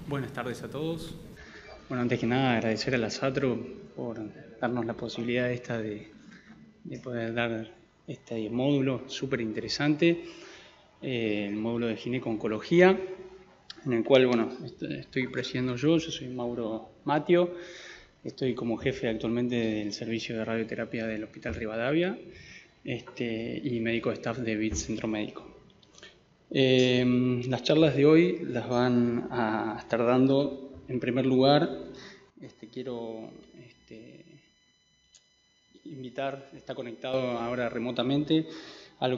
Buenas tardes a todos. Bueno, antes que nada agradecer a la SATRO por darnos la posibilidad de poder dar este módulo súper interesante, el módulo de gineco-oncología, en el cual estoy presidiendo yo soy Mauro Matio, estoy como jefe actualmente del servicio de radioterapia del Hospital Rivadavia y médico de staff de BIT Centro Médico. Las charlas de hoy las van a estar dando, en primer lugar, quiero invitar, está conectado ahora remotamente, a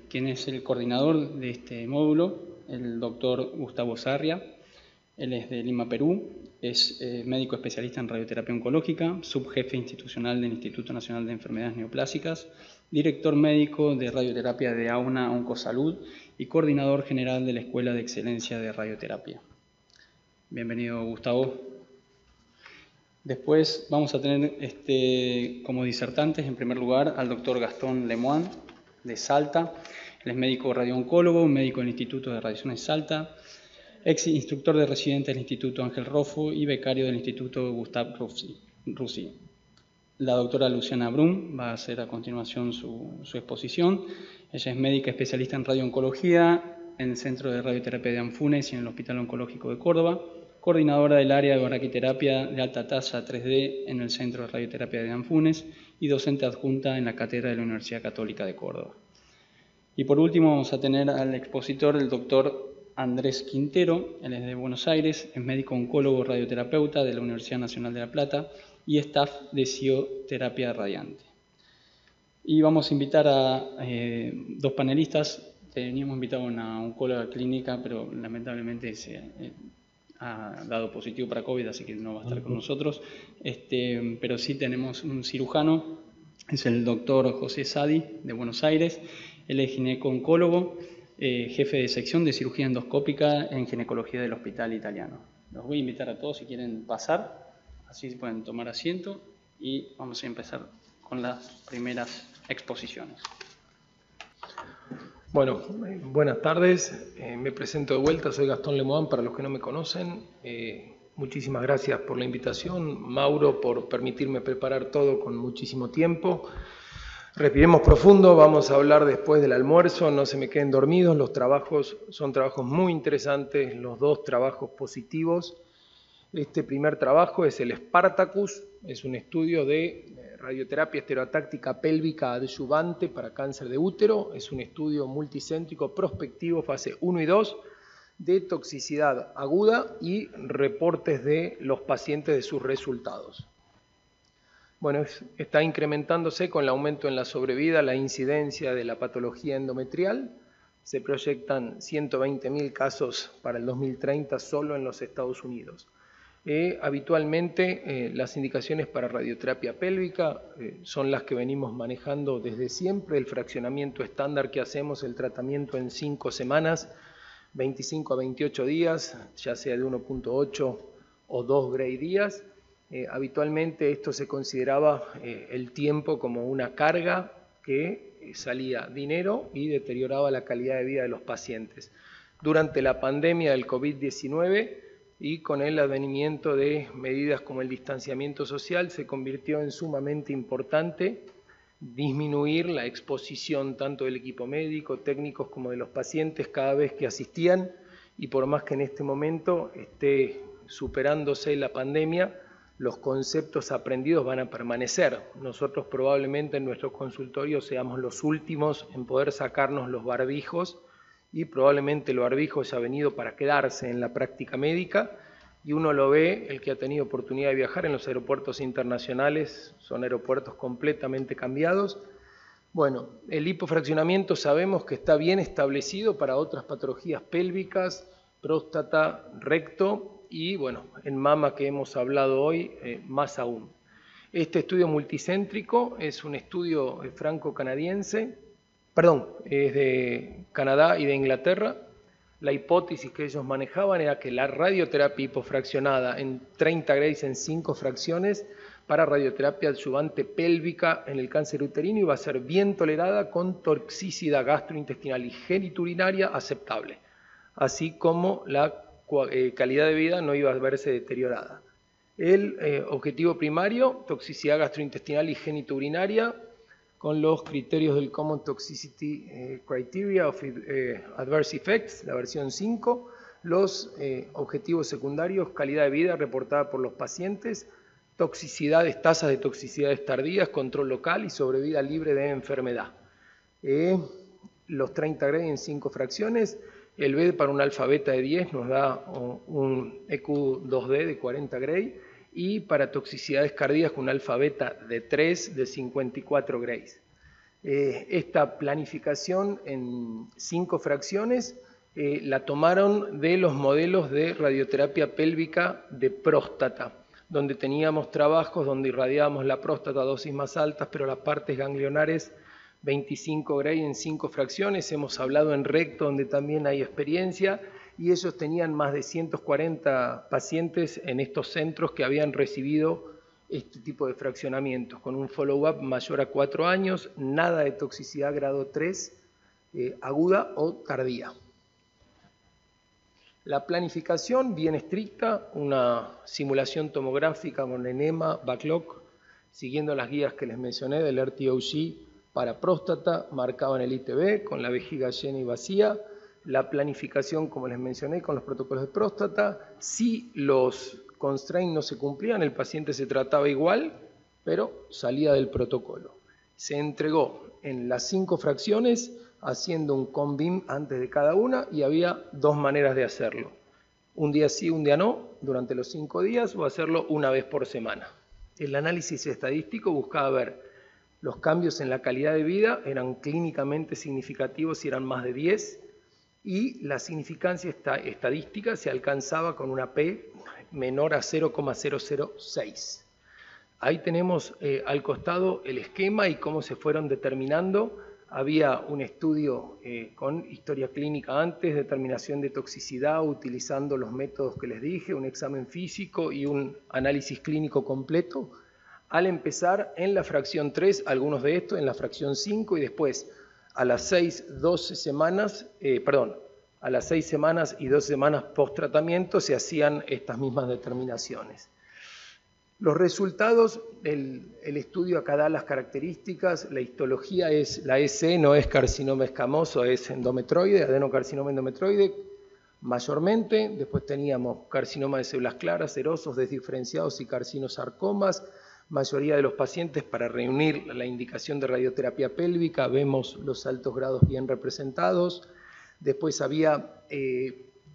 quien es el coordinador de este módulo, el doctor Gustavo Sarria. Él es de Lima, Perú, es médico especialista en radioterapia oncológica, subjefe institucional del Instituto Nacional de Enfermedades Neoplásicas, director médico de radioterapia de AUNA Oncosalud y coordinador general de la Escuela de Excelencia de Radioterapia. Bienvenido, Gustavo. Después vamos a tener como disertantes, en primer lugar, al doctor Gastón Lemoine, de Salta. Él es médico radiooncólogo, médico del Instituto de Radiaciones Salta, ex instructor de residente del Instituto Ángel Roffo y becario del Instituto Gustave Roussy. La doctora Luciana Brum va a hacer a continuación su exposición. Ella es médica especialista en radiooncología en el Centro de Radioterapia de Anfunes y en el Hospital Oncológico de Córdoba, coordinadora del área de braquiterapia de alta tasa 3D en el Centro de Radioterapia de Anfunes y docente adjunta en la cátedra de la Universidad Católica de Córdoba. Y por último vamos a tener al expositor, el doctor Andrés Quintero. Él es de Buenos Aires, es médico oncólogo radioterapeuta de la Universidad Nacional de La Plata y staff de Cioterapia Radiante. Y vamos a invitar a dos panelistas. Teníamos invitado a una oncóloga clínica, pero lamentablemente se ha dado positivo para COVID, así que no va a estar con nosotros. Pero sí tenemos un cirujano, es el doctor José Sadi, de Buenos Aires. Él es gineco-oncólogo, jefe de sección de cirugía endoscópica en ginecología del Hospital Italiano. Los voy a invitar a todos si quieren pasar, así pueden tomar asiento y vamos a empezar con las primeras exposiciones. Bueno, buenas tardes, me presento de vuelta, soy Gastón Lemoine para los que no me conocen. Muchísimas gracias por la invitación, Mauro, por permitirme preparar todo con muchísimo tiempo. Respiremos profundo, vamos a hablar después del almuerzo, no se me queden dormidos, los trabajos son trabajos muy interesantes, los dos trabajos positivos. Este primer trabajo es el Spartacus, es un estudio de radioterapia estereotáctica pélvica adyuvante para cáncer de útero, es un estudio multicéntrico prospectivo fase 1 y 2 de toxicidad aguda y reportes de los pacientes de sus resultados. Bueno, está incrementándose con el aumento en la sobrevida, la incidencia de la patología endometrial. Se proyectan 120.000 casos para el 2030 solo en los Estados Unidos. Habitualmente las indicaciones para radioterapia pélvica son las que venimos manejando desde siempre. El fraccionamiento estándar que hacemos, el tratamiento en 5 semanas, 25 a 28 días, ya sea de 1.8 o 2 Gray días. Habitualmente esto se consideraba el tiempo como una carga que salía dinero y deterioraba la calidad de vida de los pacientes. Durante la pandemia del COVID-19 y con el advenimiento de medidas como el distanciamiento social, se convirtió en sumamente importante disminuir la exposición tanto del equipo médico, técnicos como de los pacientes cada vez que asistían, y por más que en este momento esté superándose la pandemia, los conceptos aprendidos van a permanecer. Nosotros probablemente en nuestros consultorios seamos los últimos en poder sacarnos los barbijos y probablemente el barbijo ya ha venido para quedarse en la práctica médica y uno lo ve, el que ha tenido oportunidad de viajar en los aeropuertos internacionales, son aeropuertos completamente cambiados. Bueno, el lipofraccionamiento sabemos que está bien establecido para otras patologías pélvicas, próstata, recto, y bueno, en mama que hemos hablado hoy, más aún. Este estudio multicéntrico es un estudio franco-canadiense, es de Canadá y de Inglaterra. La hipótesis que ellos manejaban era que la radioterapia hipofraccionada en 30 grays en 5 fracciones para radioterapia adyuvante pélvica en el cáncer uterino iba a ser bien tolerada con toxicidad gastrointestinal y genitourinaria aceptable, así como la calidad de vida no iba a verse deteriorada. El objetivo primario, toxicidad gastrointestinal y genitourinaria, con los criterios del Common Toxicity Criteria of Adverse Effects, la versión 5, los objetivos secundarios, calidad de vida reportada por los pacientes, toxicidades, tasas de toxicidades tardías, control local y sobrevida libre de enfermedad. Los 30 Gray en 5 fracciones, el BED para un alfa beta de 10 nos da un EQ2D de 40 Gray, y para toxicidades cardíacas con un alfa beta de 3 de 54 grays. Esta planificación en 5 fracciones la tomaron de los modelos de radioterapia pélvica de próstata, donde teníamos trabajos donde irradiábamos la próstata a dosis más altas, pero las partes ganglionares 25 Gray en 5 fracciones. Hemos hablado en recto, donde también hay experiencia, y ellos tenían más de 140 pacientes en estos centros que habían recibido este tipo de fraccionamientos, con un follow-up mayor a 4 años, nada de toxicidad grado 3, aguda o tardía. La planificación bien estricta, una simulación tomográfica con enema, backlog, siguiendo las guías que les mencioné del RTOG para próstata, marcado en el ITB, con la vejiga llena y vacía. La planificación, como les mencioné, con los protocolos de próstata. Si los constraints no se cumplían, el paciente se trataba igual, pero salía del protocolo. Se entregó en las 5 fracciones, haciendo un CONBIM antes de cada una, y había 2 maneras de hacerlo. Un día sí, un día no, durante los 5 días, o hacerlo una vez por semana. El análisis estadístico buscaba ver los cambios en la calidad de vida, eran clínicamente significativos si eran más de 10, y la significancia estadística se alcanzaba con una P menor a 0,006. Ahí tenemos al costado el esquema y cómo se fueron determinando. Había un estudio con historia clínica antes, determinación de toxicidad utilizando los métodos que les dije, un examen físico y un análisis clínico completo. Al empezar en la fracción 3, algunos de estos, en la fracción 5, y después a las 6 semanas y 12 semanas post tratamiento se hacían estas mismas determinaciones. Los resultados, el estudio acá da las características, la histología es la EC, no es carcinoma escamoso, es endometroide, adenocarcinoma endometroide mayormente. Después teníamos carcinoma de células claras, serosos, desdiferenciados y carcinosarcomas. Mayoría de los pacientes, para reunir la indicación de radioterapia pélvica, vemos los altos grados bien representados. Después había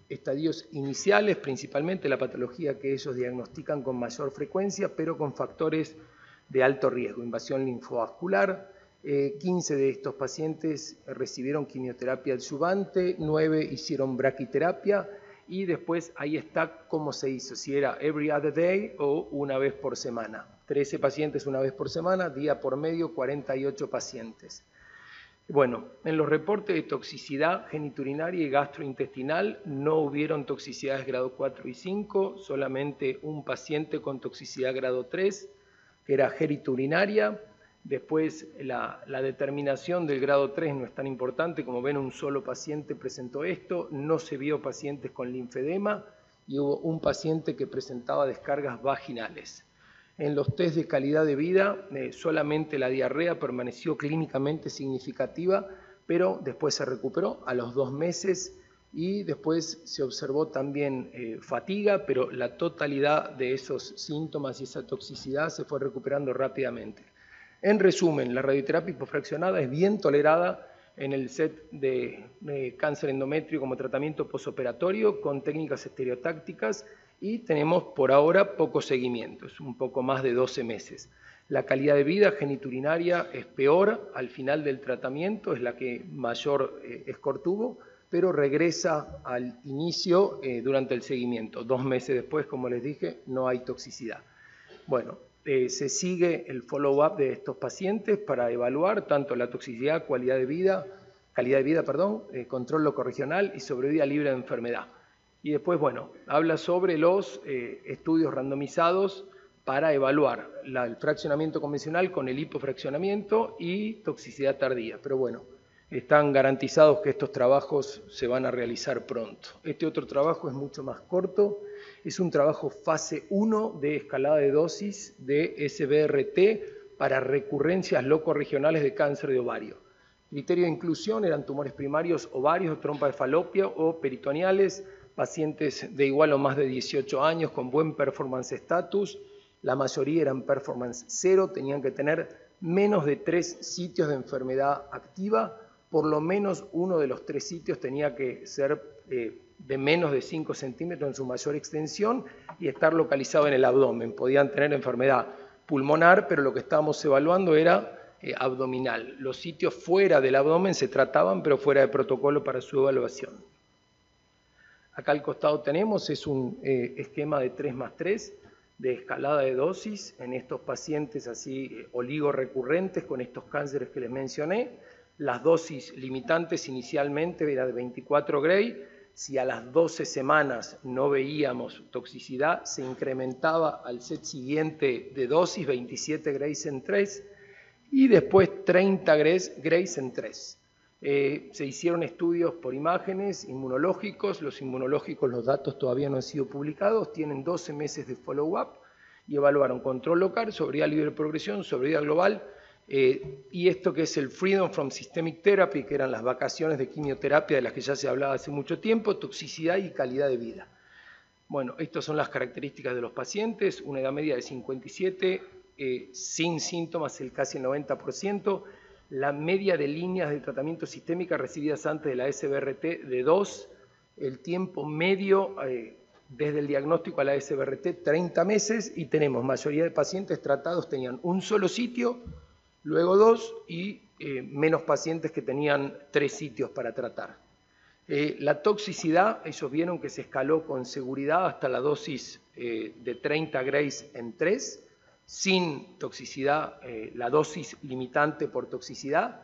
estadios iniciales, principalmente la patología que ellos diagnostican con mayor frecuencia, pero con factores de alto riesgo, invasión linfovascular. 15 de estos pacientes recibieron quimioterapia adyuvante, 9 hicieron braquiterapia, y después ahí está cómo se hizo, si era every other day o una vez por semana. 13 pacientes una vez por semana, día por medio 48 pacientes. Bueno, en los reportes de toxicidad genitourinaria y gastrointestinal no hubieron toxicidades grado 4 y 5, solamente un paciente con toxicidad grado 3, que era genitourinaria. Después la determinación del grado 3 no es tan importante, como ven un solo paciente presentó esto, no se vio pacientes con linfedema y hubo un paciente que presentaba descargas vaginales. En los test de calidad de vida solamente la diarrea permaneció clínicamente significativa, pero después se recuperó a los 2 meses y después se observó también fatiga, pero la totalidad de esos síntomas y esa toxicidad se fue recuperando rápidamente. En resumen, la radioterapia hipofraccionada es bien tolerada en el set de cáncer endometrio como tratamiento posoperatorio con técnicas estereotácticas, y tenemos por ahora poco seguimiento, es un poco más de 12 meses. La calidad de vida genitourinaria es peor al final del tratamiento, es la que mayor score tuvo, pero regresa al inicio durante el seguimiento. 2 meses después, como les dije, no hay toxicidad. Bueno, se sigue el follow-up de estos pacientes para evaluar tanto la toxicidad, calidad de vida, control locorregional y sobrevida libre de enfermedad. Y después, bueno, habla sobre los estudios randomizados para evaluar el fraccionamiento convencional con el hipofraccionamiento y toxicidad tardía. Pero bueno, están garantizados que estos trabajos se van a realizar pronto. Este otro trabajo es mucho más corto, es un trabajo fase 1 de escalada de dosis de SBRT para recurrencias locorregionales de cáncer de ovario. Criterio de inclusión eran tumores primarios ovarios, trompa de falopio o peritoneales, pacientes de igual o más de 18 años con buen performance status, la mayoría eran performance 0, tenían que tener menos de 3 sitios de enfermedad activa, por lo menos uno de los 3 sitios tenía que ser de menos de 5 centímetros en su mayor extensión y estar localizado en el abdomen. Podían tener enfermedad pulmonar, pero lo que estábamos evaluando era abdominal. Los sitios fuera del abdomen se trataban, pero fuera de protocolo para su evaluación. Acá al costado tenemos, es un esquema de 3+3 de escalada de dosis en estos pacientes así oligorrecurrentes con estos cánceres que les mencioné. Las dosis limitantes inicialmente era de 24 Gray. Si a las 12 semanas no veíamos toxicidad, se incrementaba al set siguiente de dosis, 27 Grays en 3, y después 30 Grays en 3. Se hicieron estudios por imágenes inmunológicos, los inmunológicos, los datos todavía no han sido publicados, tienen 12 meses de follow-up y evaluaron control local, sobriedad libre de progresión, sobriedad global, y esto que es el Freedom from Systemic Therapy, que eran las vacaciones de quimioterapia de las que ya se hablaba hace mucho tiempo, toxicidad y calidad de vida. Bueno, estas son las características de los pacientes, una edad media de 57, sin síntomas casi el 90%, la media de líneas de tratamiento sistémica recibidas antes de la SBRT de 2, el tiempo medio desde el diagnóstico a la SBRT 30 meses y tenemos mayoría de pacientes tratados tenían un solo sitio, luego 2 y menos pacientes que tenían 3 sitios para tratar. La toxicidad, ellos vieron que se escaló con seguridad hasta la dosis de 30 Grays en 3, sin toxicidad, la dosis limitante por toxicidad,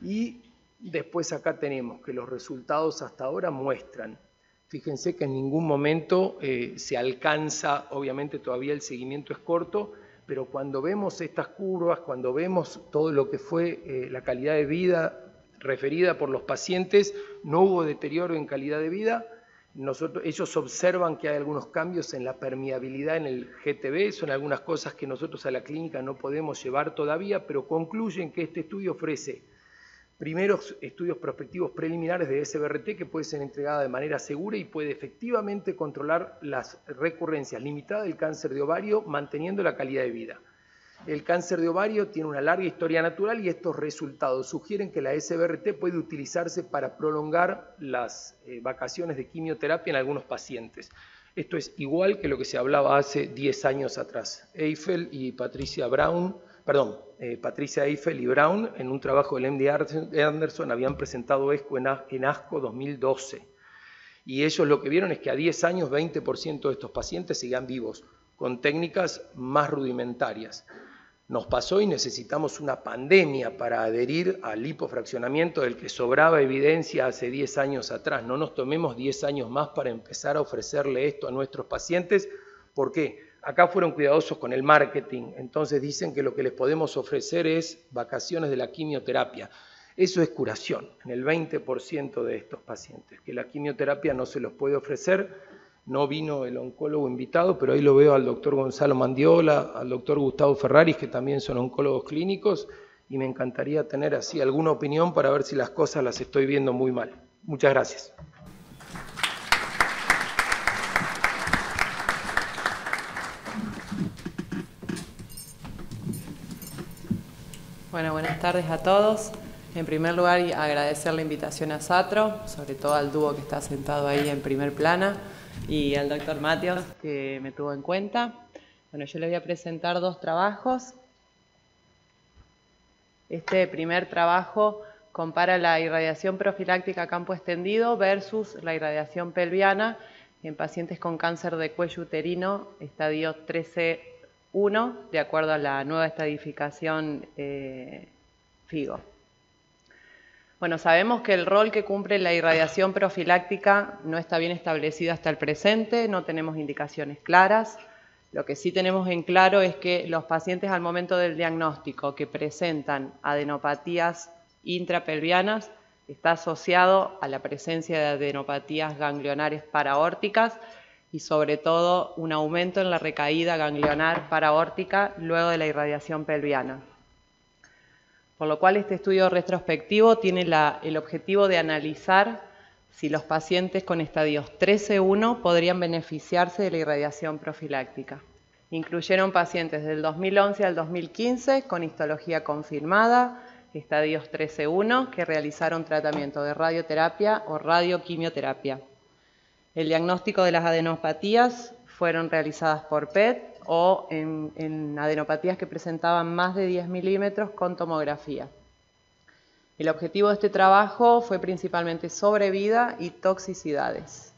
y después acá tenemos que los resultados hasta ahora muestran, fíjense que en ningún momento se alcanza, obviamente todavía el seguimiento es corto, pero cuando vemos estas curvas, cuando vemos todo lo que fue la calidad de vida referida por los pacientes, no hubo deterioro en calidad de vida. Ellos observan que hay algunos cambios en la permeabilidad en el GTB, son algunas cosas que nosotros a la clínica no podemos llevar todavía, pero concluyen que este estudio ofrece primeros estudios prospectivos preliminares de SBRT que puede ser entregada de manera segura y puede efectivamente controlar las recurrencias limitadas del cáncer de ovario manteniendo la calidad de vida. El cáncer de ovario tiene una larga historia natural y estos resultados sugieren que la SBRT puede utilizarse para prolongar las vacaciones de quimioterapia en algunos pacientes. Esto es igual que lo que se hablaba hace 10 años atrás. Patricia Eiffel y Brown, en un trabajo del MD Anderson, habían presentado esto en ASCO 2012. Y ellos lo que vieron es que a 10 años 20% de estos pacientes seguían vivos, con técnicas más rudimentarias. Nos pasó y necesitamos una pandemia para adherir al lipofraccionamiento del que sobraba evidencia hace 10 años atrás. No nos tomemos 10 años más para empezar a ofrecerle esto a nuestros pacientes. ¿Por qué? Acá fueron cuidadosos con el marketing, entonces dicen que lo que les podemos ofrecer es vacaciones de la quimioterapia. Eso es curación en el 20% de estos pacientes, que la quimioterapia no se los puede ofrecer. No vino el oncólogo invitado, pero ahí lo veo al doctor Gonzalo Mandiola, al doctor Gustavo Ferraris, que también son oncólogos clínicos, y me encantaría tener así alguna opinión para ver si las cosas las estoy viendo muy mal. Muchas gracias. Bueno, buenas tardes a todos. En primer lugar, agradecer la invitación a Satro, sobre todo al dúo que está sentado ahí en primer plana, y al doctor Matios, que me tuvo en cuenta. Bueno, yo les voy a presentar 2 trabajos. Este primer trabajo compara la irradiación profiláctica a campo extendido versus la irradiación pelviana en pacientes con cáncer de cuello uterino, estadio 13-1, de acuerdo a la nueva estadificación FIGO. Bueno, sabemos que el rol que cumple la irradiación profiláctica no está bien establecido hasta el presente, no tenemos indicaciones claras. Lo que sí tenemos en claro es que los pacientes al momento del diagnóstico que presentan adenopatías intrapelvianas está asociado a la presencia de adenopatías ganglionares paraórticas y sobre todo un aumento en la recaída ganglionar paraórtica luego de la irradiación pelviana. Por lo cual este estudio retrospectivo tiene el objetivo de analizar si los pacientes con estadios 13-1 podrían beneficiarse de la irradiación profiláctica. Incluyeron pacientes del 2011 al 2015 con histología confirmada, estadios 13-1, que realizaron tratamiento de radioterapia o radioquimioterapia. El diagnóstico de las adenopatías fueron realizadas por PET o en adenopatías que presentaban más de 10 milímetros con tomografía. El objetivo de este trabajo fue principalmente sobrevida y toxicidades.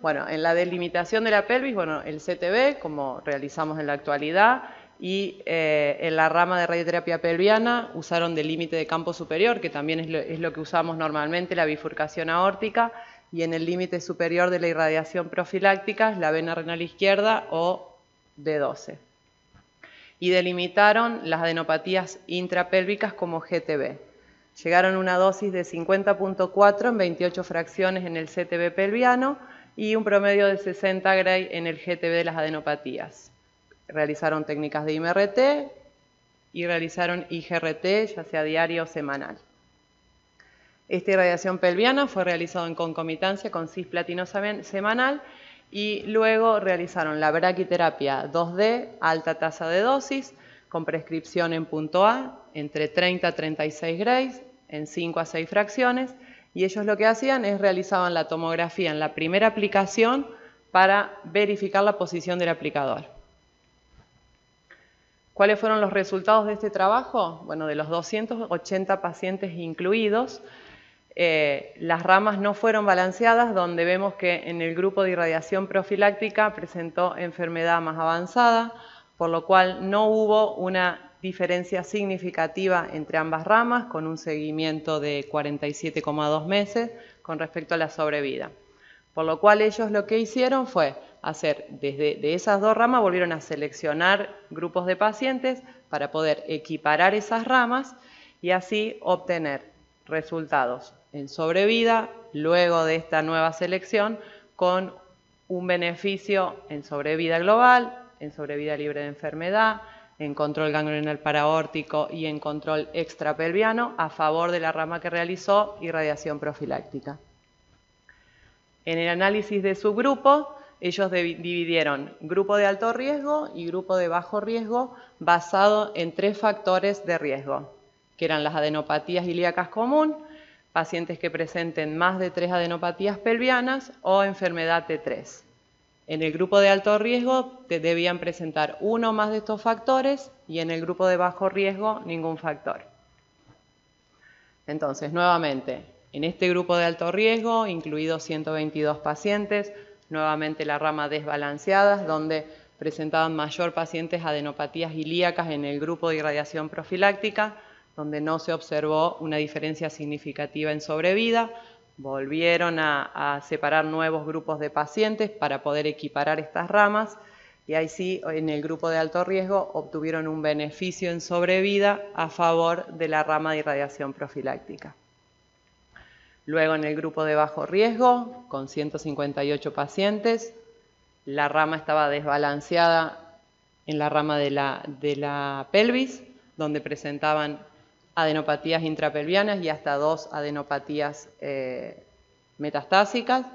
Bueno, en la delimitación de la pelvis, bueno, el CTB, como realizamos en la actualidad, y en la rama de radioterapia pelviana usaron del límite de campo superior, que también es lo que usamos normalmente, la bifurcación aórtica, y en el límite superior de la irradiación profiláctica, la vena renal izquierda o D12. Y delimitaron las adenopatías intrapélvicas como GTB. Llegaron a una dosis de 50.4 en 28 fracciones en el CTB pelviano y un promedio de 60 Gray en el GTB de las adenopatías. Realizaron técnicas de IMRT y realizaron IGRT, ya sea diario o semanal. Esta irradiación pelviana fue realizada en concomitancia con cisplatino semanal y luego realizaron la braquiterapia 2D, alta tasa de dosis, con prescripción en punto A, entre 30 a 36 Grays, en 5 a 6 fracciones, y ellos lo que hacían es realizaban la tomografía en la primera aplicación para verificar la posición del aplicador. ¿Cuáles fueron los resultados de este trabajo? Bueno, de los 280 pacientes incluidos, las ramas no fueron balanceadas, donde vemos que en el grupo de irradiación profiláctica presentó enfermedad más avanzada, por lo cual no hubo una diferencia significativa entre ambas ramas, con un seguimiento de 47,2 meses con respecto a la sobrevida. Por lo cual ellos lo que hicieron fue hacer, de esas dos ramas, volvieron a seleccionar grupos de pacientes para poder equiparar esas ramas y así obtener resultados en sobrevida luego de esta nueva selección con un beneficio en sobrevida global, en sobrevida libre de enfermedad, en control ganglionar paraórtico y en control extrapelviano a favor de la rama que realizó irradiación profiláctica. En el análisis de subgrupo, ellos dividieron grupo de alto riesgo y grupo de bajo riesgo basado en 3 factores de riesgo, que eran las adenopatías ilíacas común, pacientes que presenten más de 3 adenopatías pelvianas o enfermedad T3. En el grupo de alto riesgo debían presentar uno o más de estos factores y en el grupo de bajo riesgo ningún factor. Entonces, nuevamente, en este grupo de alto riesgo, incluidos 122 pacientes, nuevamente la rama desbalanceadas, donde presentaban mayor pacientes adenopatías ilíacas en el grupo de irradiación profiláctica, donde no se observó una diferencia significativa en sobrevida. Volvieron a separar nuevos grupos de pacientes para poder equiparar estas ramas y ahí sí, en el grupo de alto riesgo, obtuvieron un beneficio en sobrevida a favor de la rama de irradiación profiláctica. Luego, en el grupo de bajo riesgo, con 158 pacientes, la rama estaba desbalanceada en la rama de la pelvis, donde presentaban adenopatías intrapelvianas y hasta 2 adenopatías metastásicas,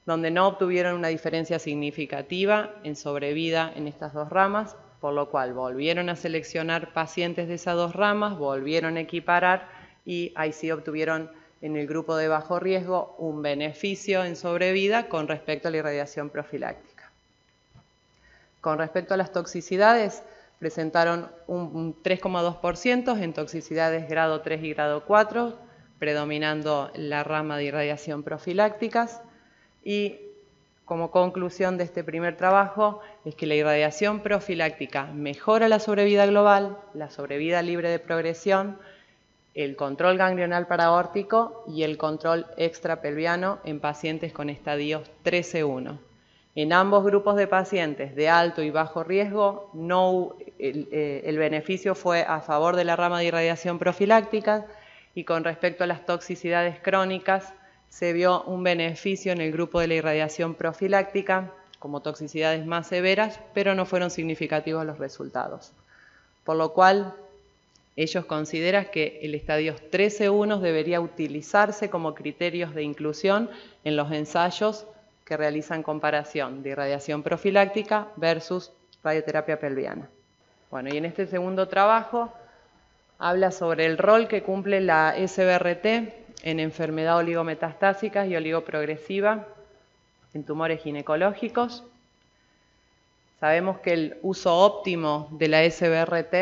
donde no obtuvieron una diferencia significativa en sobrevida en estas 2 ramas, por lo cual volvieron a seleccionar pacientes de esas 2 ramas, volvieron a equiparar y ahí sí obtuvieron en el grupo de bajo riesgo un beneficio en sobrevida con respecto a la irradiación profiláctica. Con respecto a las toxicidades, presentaron un 3,2% en toxicidades grado 3 y grado 4, predominando la rama de irradiación profilácticas. Y como conclusión de este primer trabajo es que la irradiación profiláctica mejora la sobrevida global, la sobrevida libre de progresión, el control ganglionar paraórtico y el control extrapelviano en pacientes con estadios 13-1. En ambos grupos de pacientes de alto y bajo riesgo, el beneficio fue a favor de la rama de irradiación profiláctica, y con respecto a las toxicidades crónicas, se vio un beneficio en el grupo de la irradiación profiláctica, como toxicidades más severas, pero no fueron significativos los resultados. Por lo cual, ellos consideran que el estadio 13.1 debería utilizarse como criterios de inclusión en los ensayos que realizan comparación de irradiación profiláctica versus radioterapia pelviana. Bueno, y en este segundo trabajo habla sobre el rol que cumple la SBRT en enfermedad oligometastásica y oligoprogresiva en tumores ginecológicos. Sabemos que el uso óptimo de la SBRT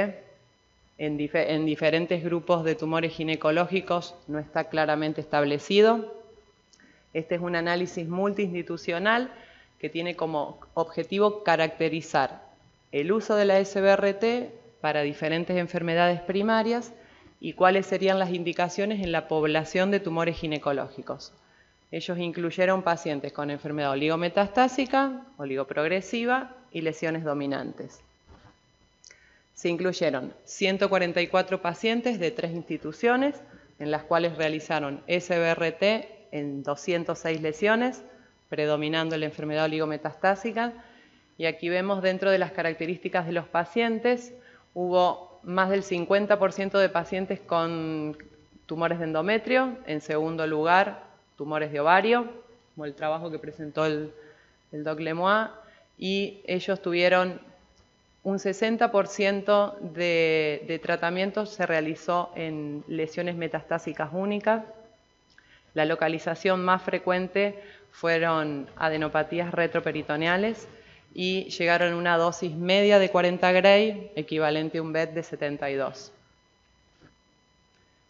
en diferentes grupos de tumores ginecológicos no está claramente establecido. Este es un análisis multiinstitucional que tiene como objetivo caracterizar el uso de la SBRT para diferentes enfermedades primarias y cuáles serían las indicaciones en la población de tumores ginecológicos. Ellos incluyeron pacientes con enfermedad oligometastásica, oligoprogresiva y lesiones dominantes. Se incluyeron 144 pacientes de 3 instituciones, en las cuales realizaron SBRT en 206 lesiones, predominando la enfermedad oligometastásica. Y aquí vemos dentro de las características de los pacientes, hubo más del 50% de pacientes con tumores de endometrio, en segundo lugar tumores de ovario, como el trabajo que presentó el Doc Lemoine, y ellos tuvieron un 60% de tratamiento se realizó en lesiones metastásicas únicas. La localización más frecuente fueron adenopatías retroperitoneales y llegaron a una dosis media de 40 Gray, equivalente a un BET de 72.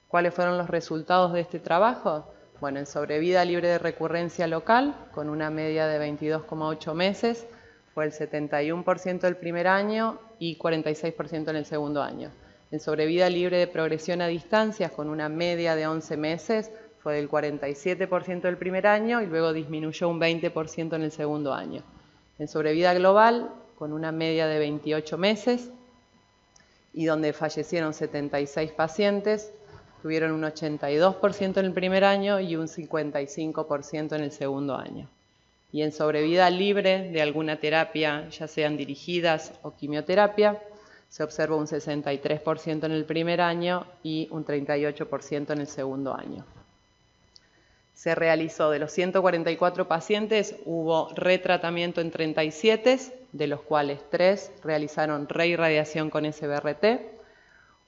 ¿Cuáles fueron los resultados de este trabajo? Bueno, en sobrevida libre de recurrencia local, con una media de 22,8 meses, fue el 71% el primer año y 46% en el segundo año. En sobrevida libre de progresión a distancias, con una media de 11 meses, fue del 47% el primer año y luego disminuyó un 20% en el segundo año. En sobrevida global, con una media de 28 meses y donde fallecieron 76 pacientes, tuvieron un 82% en el primer año y un 55% en el segundo año. Y en sobrevida libre de alguna terapia, ya sean dirigidas o quimioterapia, se observa un 63% en el primer año y un 38% en el segundo año. Se realizó de los 144 pacientes, hubo retratamiento en 37, de los cuales 3 realizaron reirradiación con SBRT.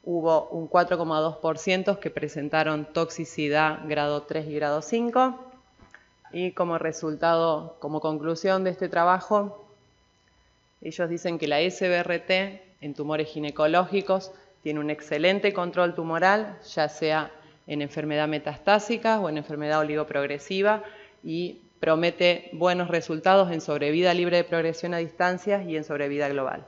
Hubo un 4,2% que presentaron toxicidad grado 3 y grado 5. Y como resultado, como conclusión de este trabajo, ellos dicen que la SBRT en tumores ginecológicos tiene un excelente control tumoral, ya sea en enfermedad metastásica o en enfermedad oligoprogresiva, y promete buenos resultados en sobrevida libre de progresión a distancias y en sobrevida global.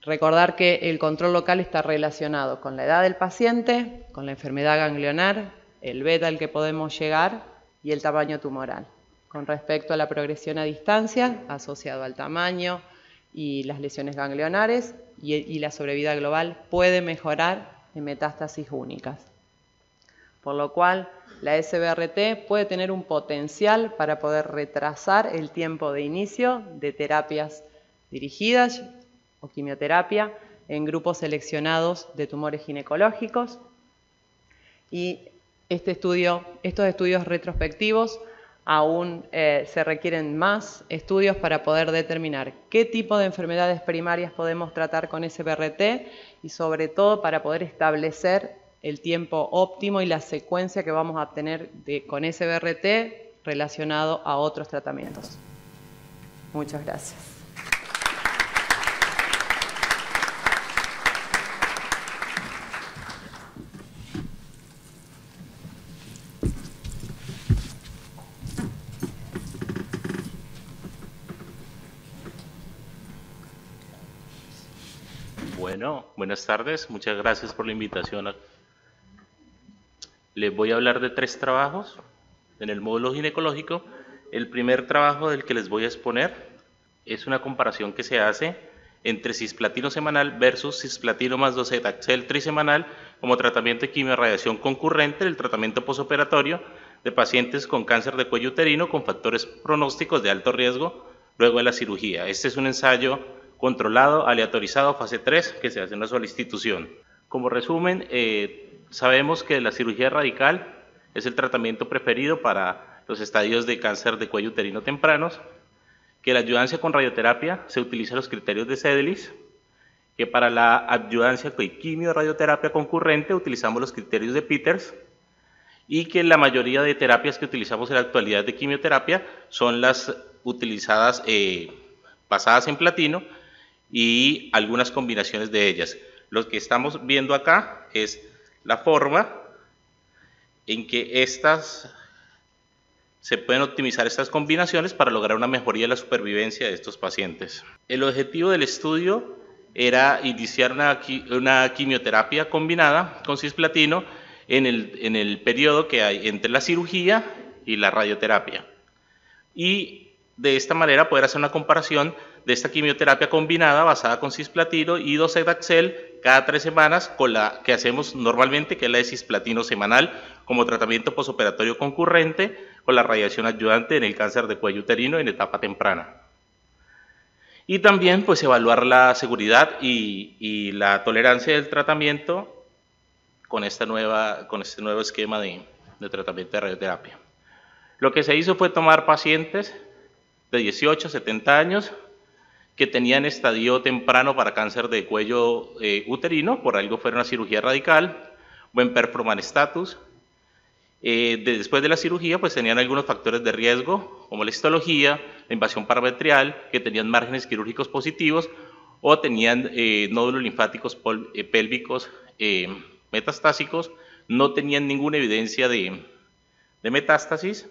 Recordar que el control local está relacionado con la edad del paciente, con la enfermedad ganglionar, el beta al que podemos llegar y el tamaño tumoral. Con respecto a la progresión a distancia, asociado al tamaño y las lesiones ganglionares, y la sobrevida global puede mejorar en metástasis únicas. Por lo cual, la SBRT puede tener un potencial para poder retrasar el tiempo de inicio de terapias dirigidas o quimioterapia en grupos seleccionados de tumores ginecológicos. Y estos estudios retrospectivos aún se requieren más estudios para poder determinar qué tipo de enfermedades primarias podemos tratar con SBRT y sobre todo para poder establecer el tiempo óptimo y la secuencia que vamos a tener con SBRT relacionado a otros tratamientos. Muchas gracias. Bueno, buenas tardes, muchas gracias por la invitación. Les voy a hablar de 3 trabajos en el módulo ginecológico El primer trabajo del que les voy a exponer es una comparación que se hace entre cisplatino semanal versus cisplatino más docetaxel trisemanal como tratamiento de quimiorradiación concurrente del tratamiento posoperatorio de pacientes con cáncer de cuello uterino con factores pronósticos de alto riesgo luego de la cirugía. Este es un ensayo controlado, aleatorizado, fase 3, que se hace en una sola institución. Como resumen, sabemos que la cirugía radical es el tratamiento preferido para los estadios de cáncer de cuello uterino tempranos, que la ayudancia con radioterapia se utiliza los criterios de Sedelis, que para la ayudancia con quimio-radioterapia concurrente utilizamos los criterios de Peters, y que la mayoría de terapias que utilizamos en la actualidad de quimioterapia son las utilizadas basadas en platino y algunas combinaciones de ellas. Lo que estamos viendo acá es la forma en que se pueden optimizar estas combinaciones para lograr una mejoría de la supervivencia de estos pacientes. El objetivo del estudio era iniciar una quimioterapia combinada con cisplatino en el periodo que hay entre la cirugía y la radioterapia. Y de esta manera poder hacer una comparación de esta quimioterapia combinada basada con cisplatino y docetaxel cada 3 semanas con la que hacemos normalmente, que es la de cisplatino semanal, como tratamiento posoperatorio concurrente con la radiación ayudante en el cáncer de cuello uterino en etapa temprana. Y también pues evaluar la seguridad y la tolerancia del tratamiento con este nuevo esquema de tratamiento de radioterapia. Lo que se hizo fue tomar pacientes de 18 a 70 años que tenían estadio temprano para cáncer de cuello uterino, por algo fueron a cirugía radical, buen performance status. Después de la cirugía pues tenían algunos factores de riesgo como la histología, la invasión parametrial, que tenían márgenes quirúrgicos positivos o tenían nódulos linfáticos pélvicos metastásicos, no tenían ninguna evidencia de metástasis,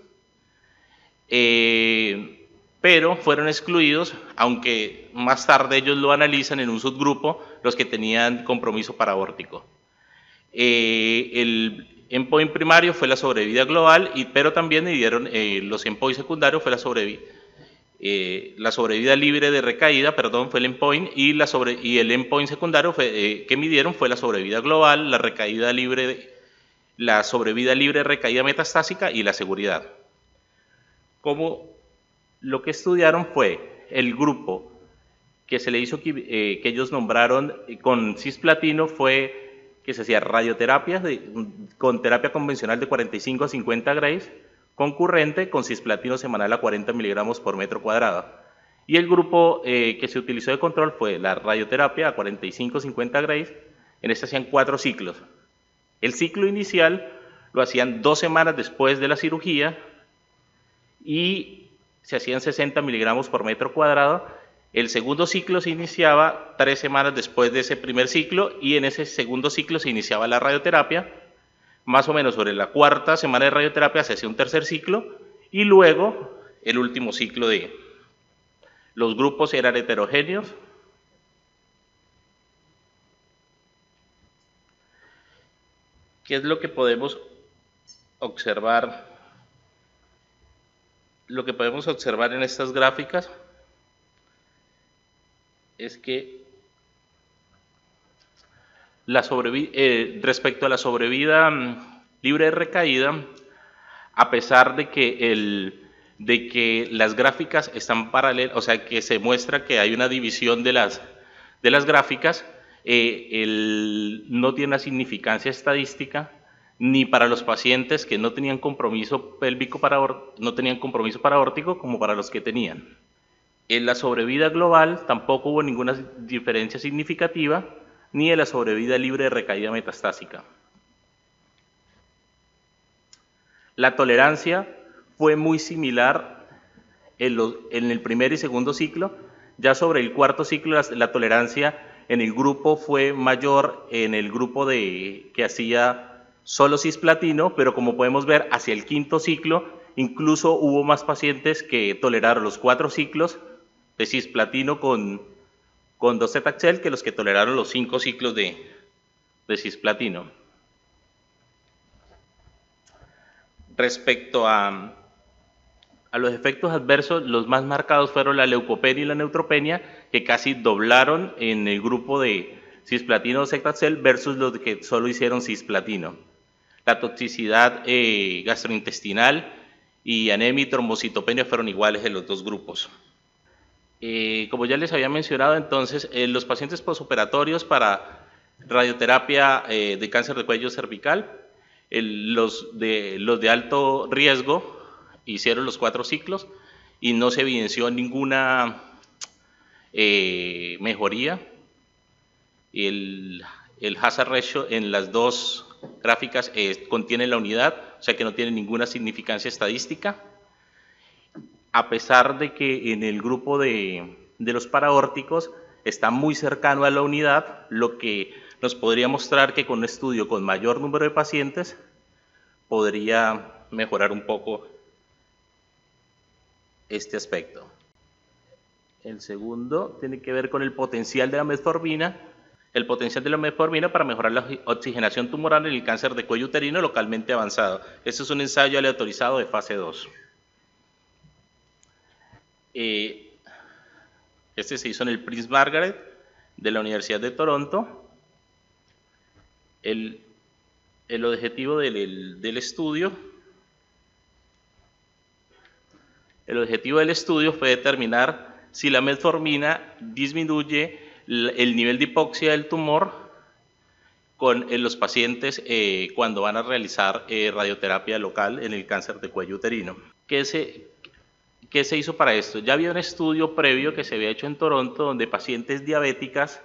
pero fueron excluidos, aunque más tarde ellos lo analizan en un subgrupo, los que tenían compromiso paraórtico. El endpoint primario fue la sobrevida global, pero también midieron los endpoints secundarios, fue la sobrevida libre de recaída, fue el endpoint, y el endpoint secundario que midieron fue la sobrevida global, la sobrevida libre de recaída metastásica y la seguridad. Como lo que estudiaron fue el grupo que se le hizo, que ellos nombraron con cisplatino, fue que se hacía radioterapia con terapia convencional de 45 a 50 grays, concurrente con cisplatino semanal a 40 miligramos por metro cuadrado. Y el grupo que se utilizó de control fue la radioterapia a 45 a 50 grays, en este hacían 4 ciclos. El ciclo inicial lo hacían 2 semanas después de la cirugía y se hacían 60 miligramos por metro cuadrado. El segundo ciclo se iniciaba 3 semanas después de ese primer ciclo y en ese segundo ciclo se iniciaba la radioterapia. Más o menos sobre la 4ª semana de radioterapia se hacía un tercer ciclo y luego el último ciclo de... Los grupos eran heterogéneos. ¿Qué es lo que podemos observar? Lo que podemos observar en estas gráficas es que respecto a la sobrevida libre de recaída, a pesar de que las gráficas están paralelas, o sea que se muestra que hay una división de las gráficas, no tiene una significancia estadística ni para los pacientes que no tenían compromiso paraórtico como para los que tenían. En la sobrevida global tampoco hubo ninguna diferencia significativa, ni en la sobrevida libre de recaída metastásica. La tolerancia fue muy similar en el primer y segundo ciclo. Ya sobre el 4º ciclo la tolerancia en el grupo fue mayor en el grupo que hacía solo cisplatino, pero como podemos ver hacia el 5º ciclo incluso hubo más pacientes que toleraron los 4 ciclos de cisplatino con docetaxel que los que toleraron los 5 ciclos de cisplatino. Respecto a A los efectos adversos, los más marcados fueron la leucopenia y la neutropenia, que casi doblaron en el grupo de cisplatino o Sectaxel versus los que solo hicieron cisplatino. La toxicidad gastrointestinal y anemia y trombocitopenia fueron iguales en los dos grupos. Como ya les había mencionado, entonces, los pacientes posoperatorios para radioterapia de cáncer de cuello cervical, los de alto riesgo hicieron los 4 ciclos y no se evidenció ninguna mejoría. El hazard ratio en las dos gráficas contiene la unidad, o sea que no tiene ninguna significancia estadística, a pesar de que en el grupo de los paraórticos está muy cercano a la unidad, lo que nos podría mostrar que con un estudio con mayor número de pacientes podría mejorar un poco este aspecto. El segundo tiene que ver con el potencial de la metformina. El potencial de la metformina para mejorar la oxigenación tumoral en el cáncer de cuello uterino localmente avanzado. Este es un ensayo aleatorizado de fase 2. Este se hizo en el Prince Margaret de la Universidad de Toronto. El objetivo del estudio fue determinar si la metformina disminuye el nivel de hipoxia del tumor en los pacientes cuando van a realizar radioterapia local en el cáncer de cuello uterino. ¿Qué se hizo para esto? Ya había un estudio previo que se había hecho en Toronto donde pacientes diabéticas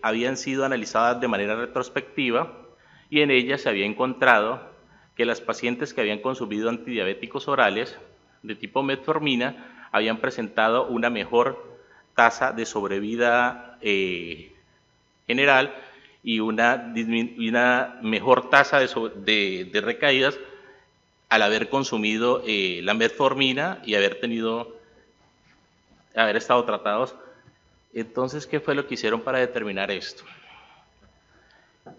habían sido analizadas de manera retrospectiva y en ellas se había encontrado que las pacientes que habían consumido antidiabéticos orales de tipo metformina habían presentado una mejor tasa de sobrevida general y una mejor tasa de recaídas al haber consumido la metformina y haber estado tratados. Entonces, ¿qué fue lo que hicieron para determinar esto?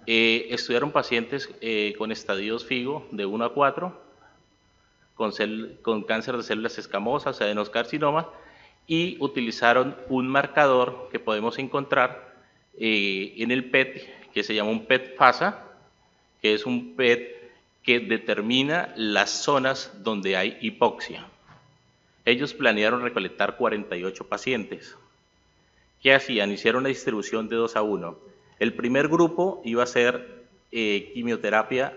Estudiaron pacientes con estadios FIGO de 1 a 4, con cáncer de células escamosas, adenocarcinoma, y utilizaron un marcador que podemos encontrar en el PET, que se llama un PET-FASA, que es un PET que determina las zonas donde hay hipoxia. Ellos planearon recolectar 48 pacientes. ¿Qué hacían? Hicieron una distribución de 2 a 1. El primer grupo iba a ser quimioterapia,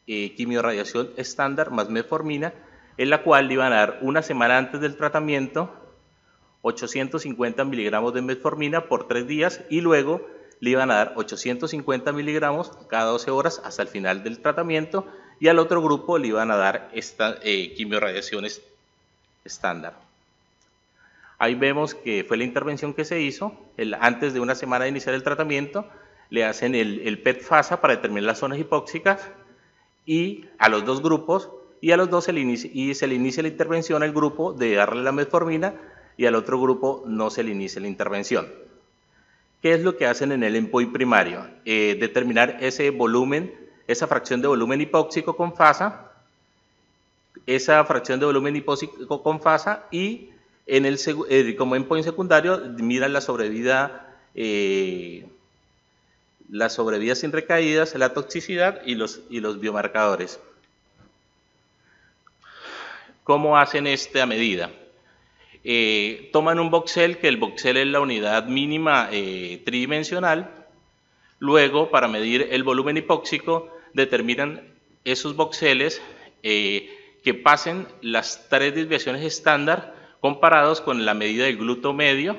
quimiorradiación estándar más metformina, en la cual le iban a dar una semana antes del tratamiento 850 miligramos de metformina por 3 días y luego le iban a dar 850 miligramos cada 12 horas hasta el final del tratamiento, y al otro grupo le iban a dar esta quimiorradiación estándar. Ahí vemos que fue la intervención que se hizo. Antes de una semana de iniciar el tratamiento, le hacen el PET-FASA para determinar las zonas hipóxicas y a los dos grupos, y a los dos se le inicia la intervención al grupo de darle la metformina y al otro grupo no se le inicia la intervención. ¿Qué es lo que hacen en el endpoint primario? Determinar ese volumen, esa fracción de volumen hipóxico con FASA, y como endpoint secundario miran la sobrevida sin recaídas, la toxicidad y los biomarcadores. ¿Cómo hacen esta medida? Toman un voxel, que el voxel es la unidad mínima tridimensional. Luego, para medir el volumen hipóxico, determinan esos voxeles que pasen las 3 desviaciones estándar comparados con la medida del gluto medio.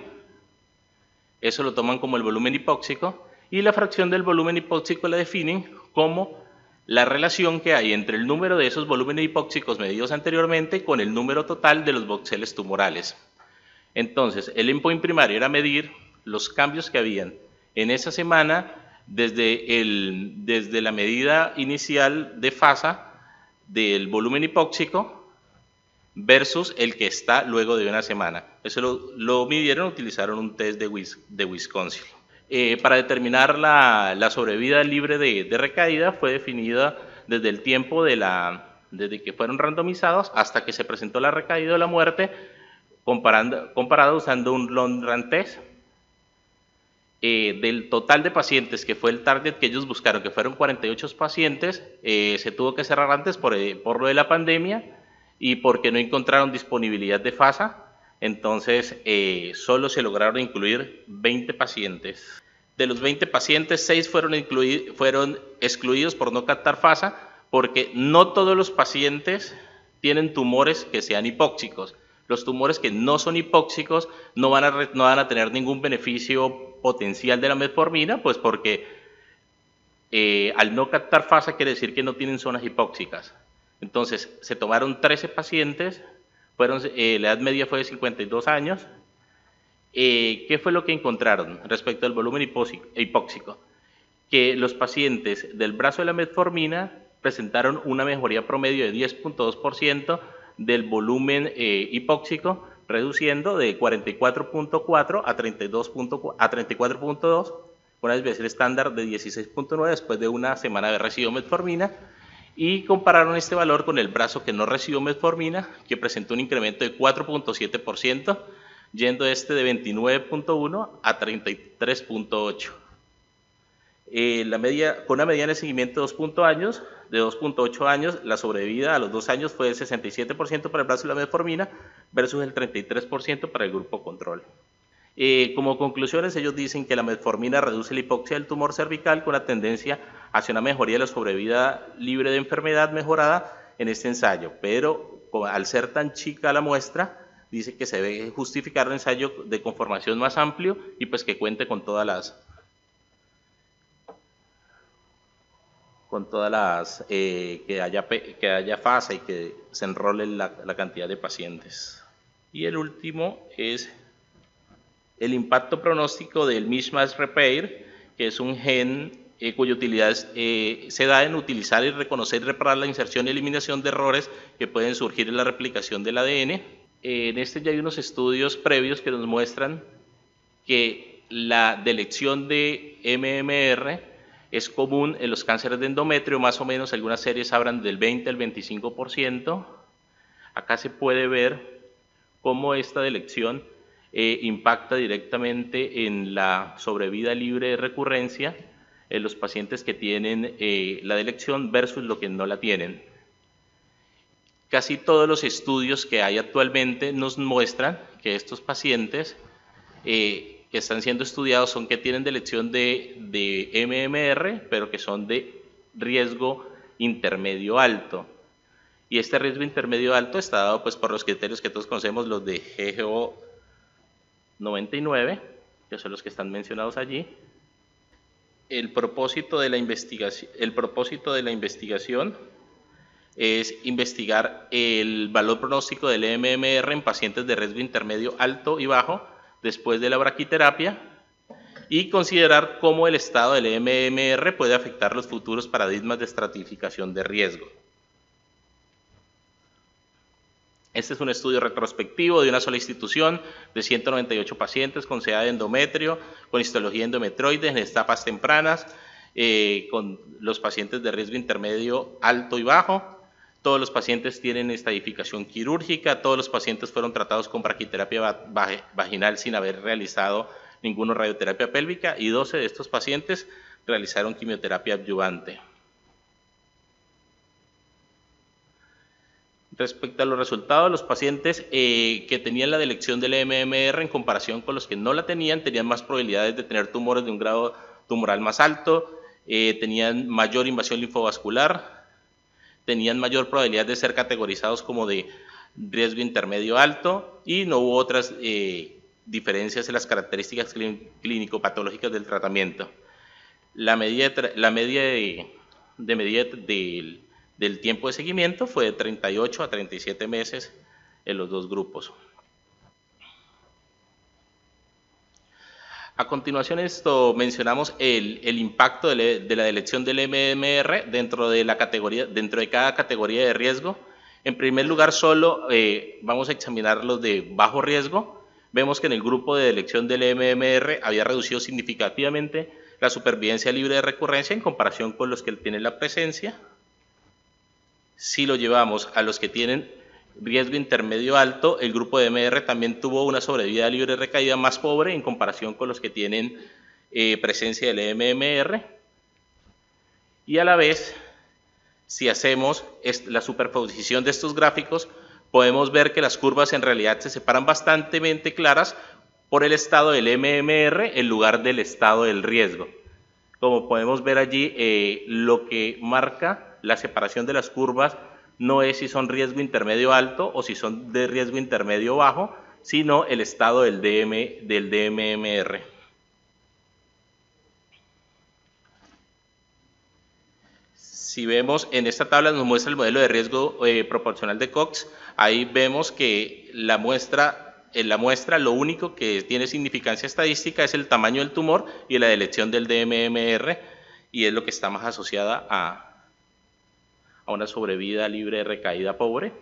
Eso lo toman como el volumen hipóxico, y la fracción del volumen hipóxico la definen como la relación que hay entre el número de esos volúmenes hipóxicos medidos anteriormente con el número total de los voxeles tumorales. Entonces, el endpoint primario era medir los cambios que habían en esa semana desde la medida inicial de FASA del volumen hipóxico versus el que está luego de una semana. Eso lo midieron, utilizaron un test de Wisconsin. Para determinar la sobrevida libre de recaída fue definida desde el tiempo de la desde que fueron randomizados hasta que se presentó la recaída o la muerte, comparado usando un long run test. Del total de pacientes que fue el target que ellos buscaron, que fueron 48 pacientes, se tuvo que cerrar antes por lo de la pandemia y porque no encontraron disponibilidad de FASA. Entonces solo se lograron incluir 20 pacientes. De los 20 pacientes, 6 fueron excluidos por no captar FASA, porque no todos los pacientes tienen tumores que sean hipóxicos. Los tumores que no son hipóxicos no van a tener ningún beneficio potencial de la metformina, pues porque al no captar FASA quiere decir que no tienen zonas hipóxicas. Entonces se tomaron 13 pacientes, la edad media fue de 52 años. ¿Qué fue lo que encontraron respecto al volumen hipóxico? Que los pacientes del brazo de la metformina presentaron una mejoría promedio de 10.2% del volumen hipóxico, reduciendo de 44.4 a 34.2, una desviación estándar de 16.9 después de una semana de haber recibido metformina, y compararon este valor con el brazo que no recibió metformina, que presentó un incremento de 4.7%, yendo de 29.1 a 33.8. Con una mediana de seguimiento de 2.8 años, la sobrevida a los 2 años fue del 67% para el brazo de la metformina versus el 33% para el grupo control. Como conclusiones, ellos dicen que la metformina reduce la hipoxia del tumor cervical con la tendencia hacia una mejoría de la sobrevida libre de enfermedad mejorada en este ensayo, pero al ser tan chica la muestra, dice que se debe justificar un ensayo de conformación más amplio y pues que cuente con todas las que haya fase y que se enrole la cantidad de pacientes. Y el último es el impacto pronóstico del mismatch repair, que es un gen cuya utilidad se da en utilizar y reconocer y reparar la inserción y eliminación de errores que pueden surgir en la replicación del ADN. En este ya hay unos estudios previos que nos muestran que la delección de MMR es común en los cánceres de endometrio, más o menos algunas series hablan del 20 al 25%. Acá se puede ver cómo esta delección impacta directamente en la sobrevida libre de recurrencia en los pacientes que tienen la delección versus los que no la tienen. Casi todos los estudios que hay actualmente nos muestran que estos pacientes que están siendo estudiados son que tienen delección de MMR, pero que son de riesgo intermedio alto. Y este riesgo intermedio alto está dado pues, por los criterios que todos conocemos, los de GGO 99, que son los que están mencionados allí. El propósito de la investigación es investigar el valor pronóstico del MMR en pacientes de riesgo intermedio alto y bajo después de la braquiterapia y considerar cómo el estado del MMR puede afectar los futuros paradigmas de estratificación de riesgo. Este es un estudio retrospectivo de una sola institución de 198 pacientes con CA de endometrio, con histología endometrioide en etapas tempranas, con los pacientes de riesgo intermedio alto y bajo. Todos los pacientes tienen estadificación quirúrgica, todos los pacientes fueron tratados con braquiterapia vaginal sin haber realizado ninguna radioterapia pélvica y 12 de estos pacientes realizaron quimioterapia adyuvante. Respecto a los resultados, los pacientes que tenían la delección del MMR en comparación con los que no la tenían más probabilidades de tener tumores de un grado tumoral más alto, tenían mayor invasión linfovascular, tenían mayor probabilidad de ser categorizados como de riesgo intermedio alto y no hubo otras diferencias en las características clínico-patológicas del tratamiento. La media del tiempo de seguimiento fue de 38 a 37 meses en los dos grupos. A continuación mencionamos el impacto de la delección del MMR dentro de cada categoría de riesgo. En primer lugar, solo vamos a examinar los de bajo riesgo. Vemos que en el grupo de delección del MMR había reducido significativamente la supervivencia libre de recurrencia en comparación con los que tienen la presencia. Si lo llevamos a los que tienen riesgo intermedio alto, el grupo de MR también tuvo una sobrevida libre de recaída más pobre en comparación con los que tienen presencia del MMR. Y a la vez, si hacemos la superposición de estos gráficos, podemos ver que las curvas en realidad se separan bastante claras por el estado del MMR en lugar del estado del riesgo. Como podemos ver allí, lo que marca la separación de las curvas no es si son riesgo intermedio alto o si son de riesgo intermedio bajo, sino el estado del DMMR. Si vemos en esta tabla nos muestra el modelo de riesgo proporcional de Cox. Ahí vemos que en la muestra lo único que tiene significancia estadística es el tamaño del tumor y la elección del DMMR, y es lo que está más asociada a una sobrevida libre de recaída pobre.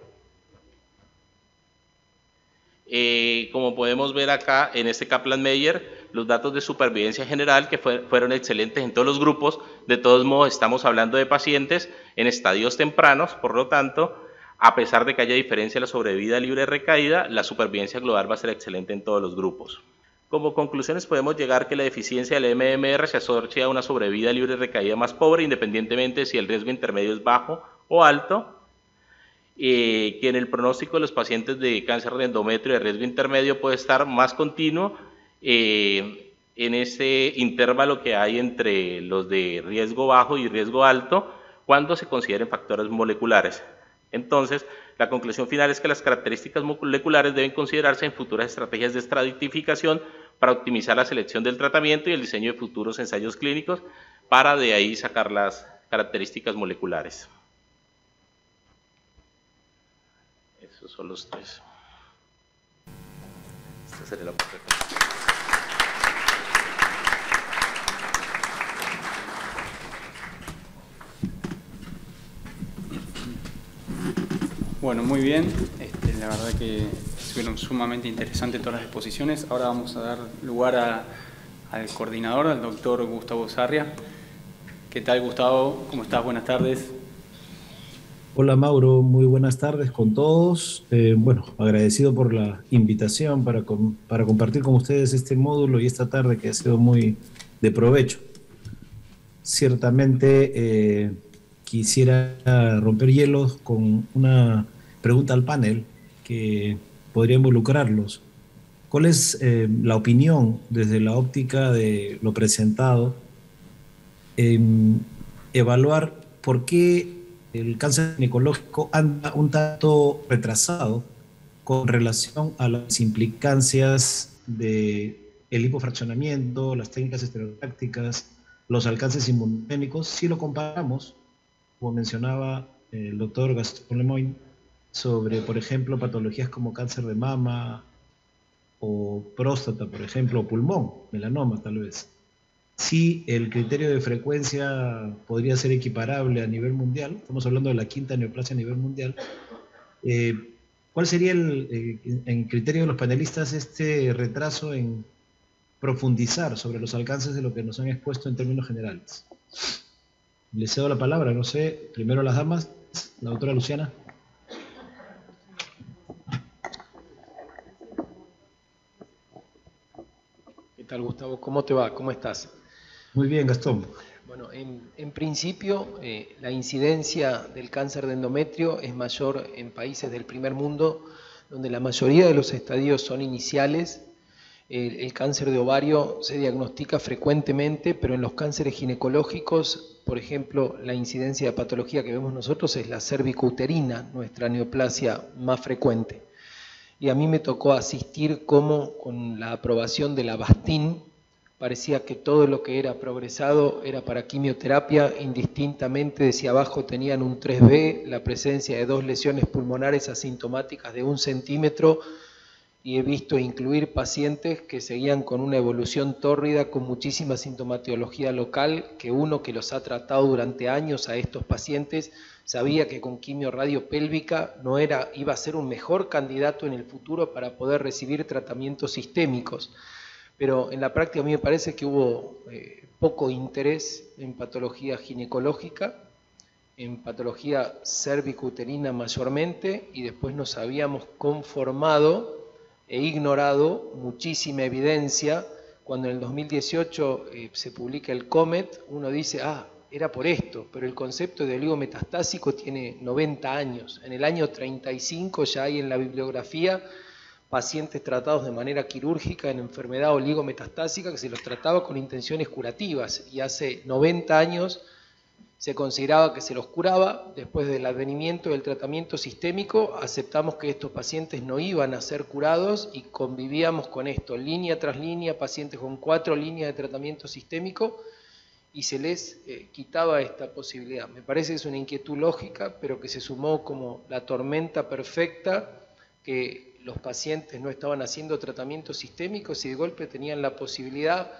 Como podemos ver acá en este Kaplan-Meier, los datos de supervivencia general que fueron excelentes en todos los grupos. De todos modos, estamos hablando de pacientes en estadios tempranos, por lo tanto, a pesar de que haya diferencia en la sobrevida libre de recaída, la supervivencia global va a ser excelente en todos los grupos. Como conclusiones podemos llegar que la deficiencia del MMR se asocia a una sobrevida libre de recaída más pobre, independientemente de si el riesgo intermedio es bajo o alto, que en el pronóstico de los pacientes de cáncer de endometrio de riesgo intermedio puede estar más continuo en ese intervalo que hay entre los de riesgo bajo y riesgo alto cuando se consideren factores moleculares. Entonces, la conclusión final es que las características moleculares deben considerarse en futuras estrategias de estratificación para optimizar la selección del tratamiento y el diseño de futuros ensayos clínicos para de ahí sacar las características moleculares. Esos son los tres. Esta sería la presentación. Bueno, muy bien. La verdad que fueron sumamente interesantes todas las exposiciones. Ahora vamos a dar lugar al coordinador, al doctor Gustavo Sarria. ¿Qué tal, Gustavo? ¿Cómo estás? Buenas tardes. Hola Mauro, muy buenas tardes con todos. Bueno, agradecido por la invitación para compartir con ustedes este módulo y esta tarde que ha sido muy de provecho. Ciertamente quisiera romper hielos con una pregunta al panel que podría involucrarlos. ¿Cuál es la opinión desde la óptica de lo presentado en evaluar por qué el cáncer ginecológico anda un tanto retrasado con relación a las implicancias del lipofraccionamiento, las técnicas estereotácticas, los alcances inmunogénicos, si lo comparamos, como mencionaba el doctor Gastón Lemoine, sobre, por ejemplo, patologías como cáncer de mama o próstata, por ejemplo, o pulmón, melanoma tal vez. Si el criterio de frecuencia podría ser equiparable a nivel mundial, estamos hablando de la quinta neoplasia a nivel mundial, ¿cuál sería en criterio de los panelistas este retraso en profundizar sobre los alcances de lo que nos han expuesto en términos generales? Les cedo la palabra, no sé, primero las damas, la doctora Luciana. ¿Qué tal, Gustavo? ¿Cómo te va? ¿Cómo estás? Muy bien, Gastón. Bueno, en principio, la incidencia del cáncer de endometrio es mayor en países del primer mundo, donde la mayoría de los estadios son iniciales. El cáncer de ovario se diagnostica frecuentemente, pero en los cánceres ginecológicos, por ejemplo, la incidencia de patología que vemos nosotros es la cervicouterina, nuestra neoplasia más frecuente. Y a mí me tocó asistir cómo con la aprobación de la Avastin parecía que todo lo que era progresado era para quimioterapia, indistintamente de si abajo tenían un 3B, la presencia de 2 lesiones pulmonares asintomáticas de 1 centímetro, y he visto incluir pacientes que seguían con una evolución tórrida, con muchísima sintomatología local, que uno que los ha tratado durante años a estos pacientes sabía que con quimioradiopélvica iba a ser un mejor candidato en el futuro para poder recibir tratamientos sistémicos. Pero en la práctica a mí me parece que hubo poco interés en patología ginecológica en patología cervicuterina mayormente, y después nos habíamos conformado e ignorado muchísima evidencia. Cuando en el 2018 se publica el COMET, uno dice, era por esto, pero el concepto de oligometastásico tiene 90 años. En el año 35 ya hay en la bibliografía pacientes tratados de manera quirúrgica en enfermedad oligometastásica que se los trataba con intenciones curativas, y hace 90 años se consideraba que se los curaba. Después del advenimiento del tratamiento sistémico, aceptamos que estos pacientes no iban a ser curados y convivíamos con esto, línea tras línea, pacientes con 4 líneas de tratamiento sistémico, y se les quitaba esta posibilidad. Me parece que es una inquietud lógica, pero que se sumó como la tormenta perfecta, que los pacientes no estaban haciendo tratamientos sistémicos y de golpe tenían la posibilidad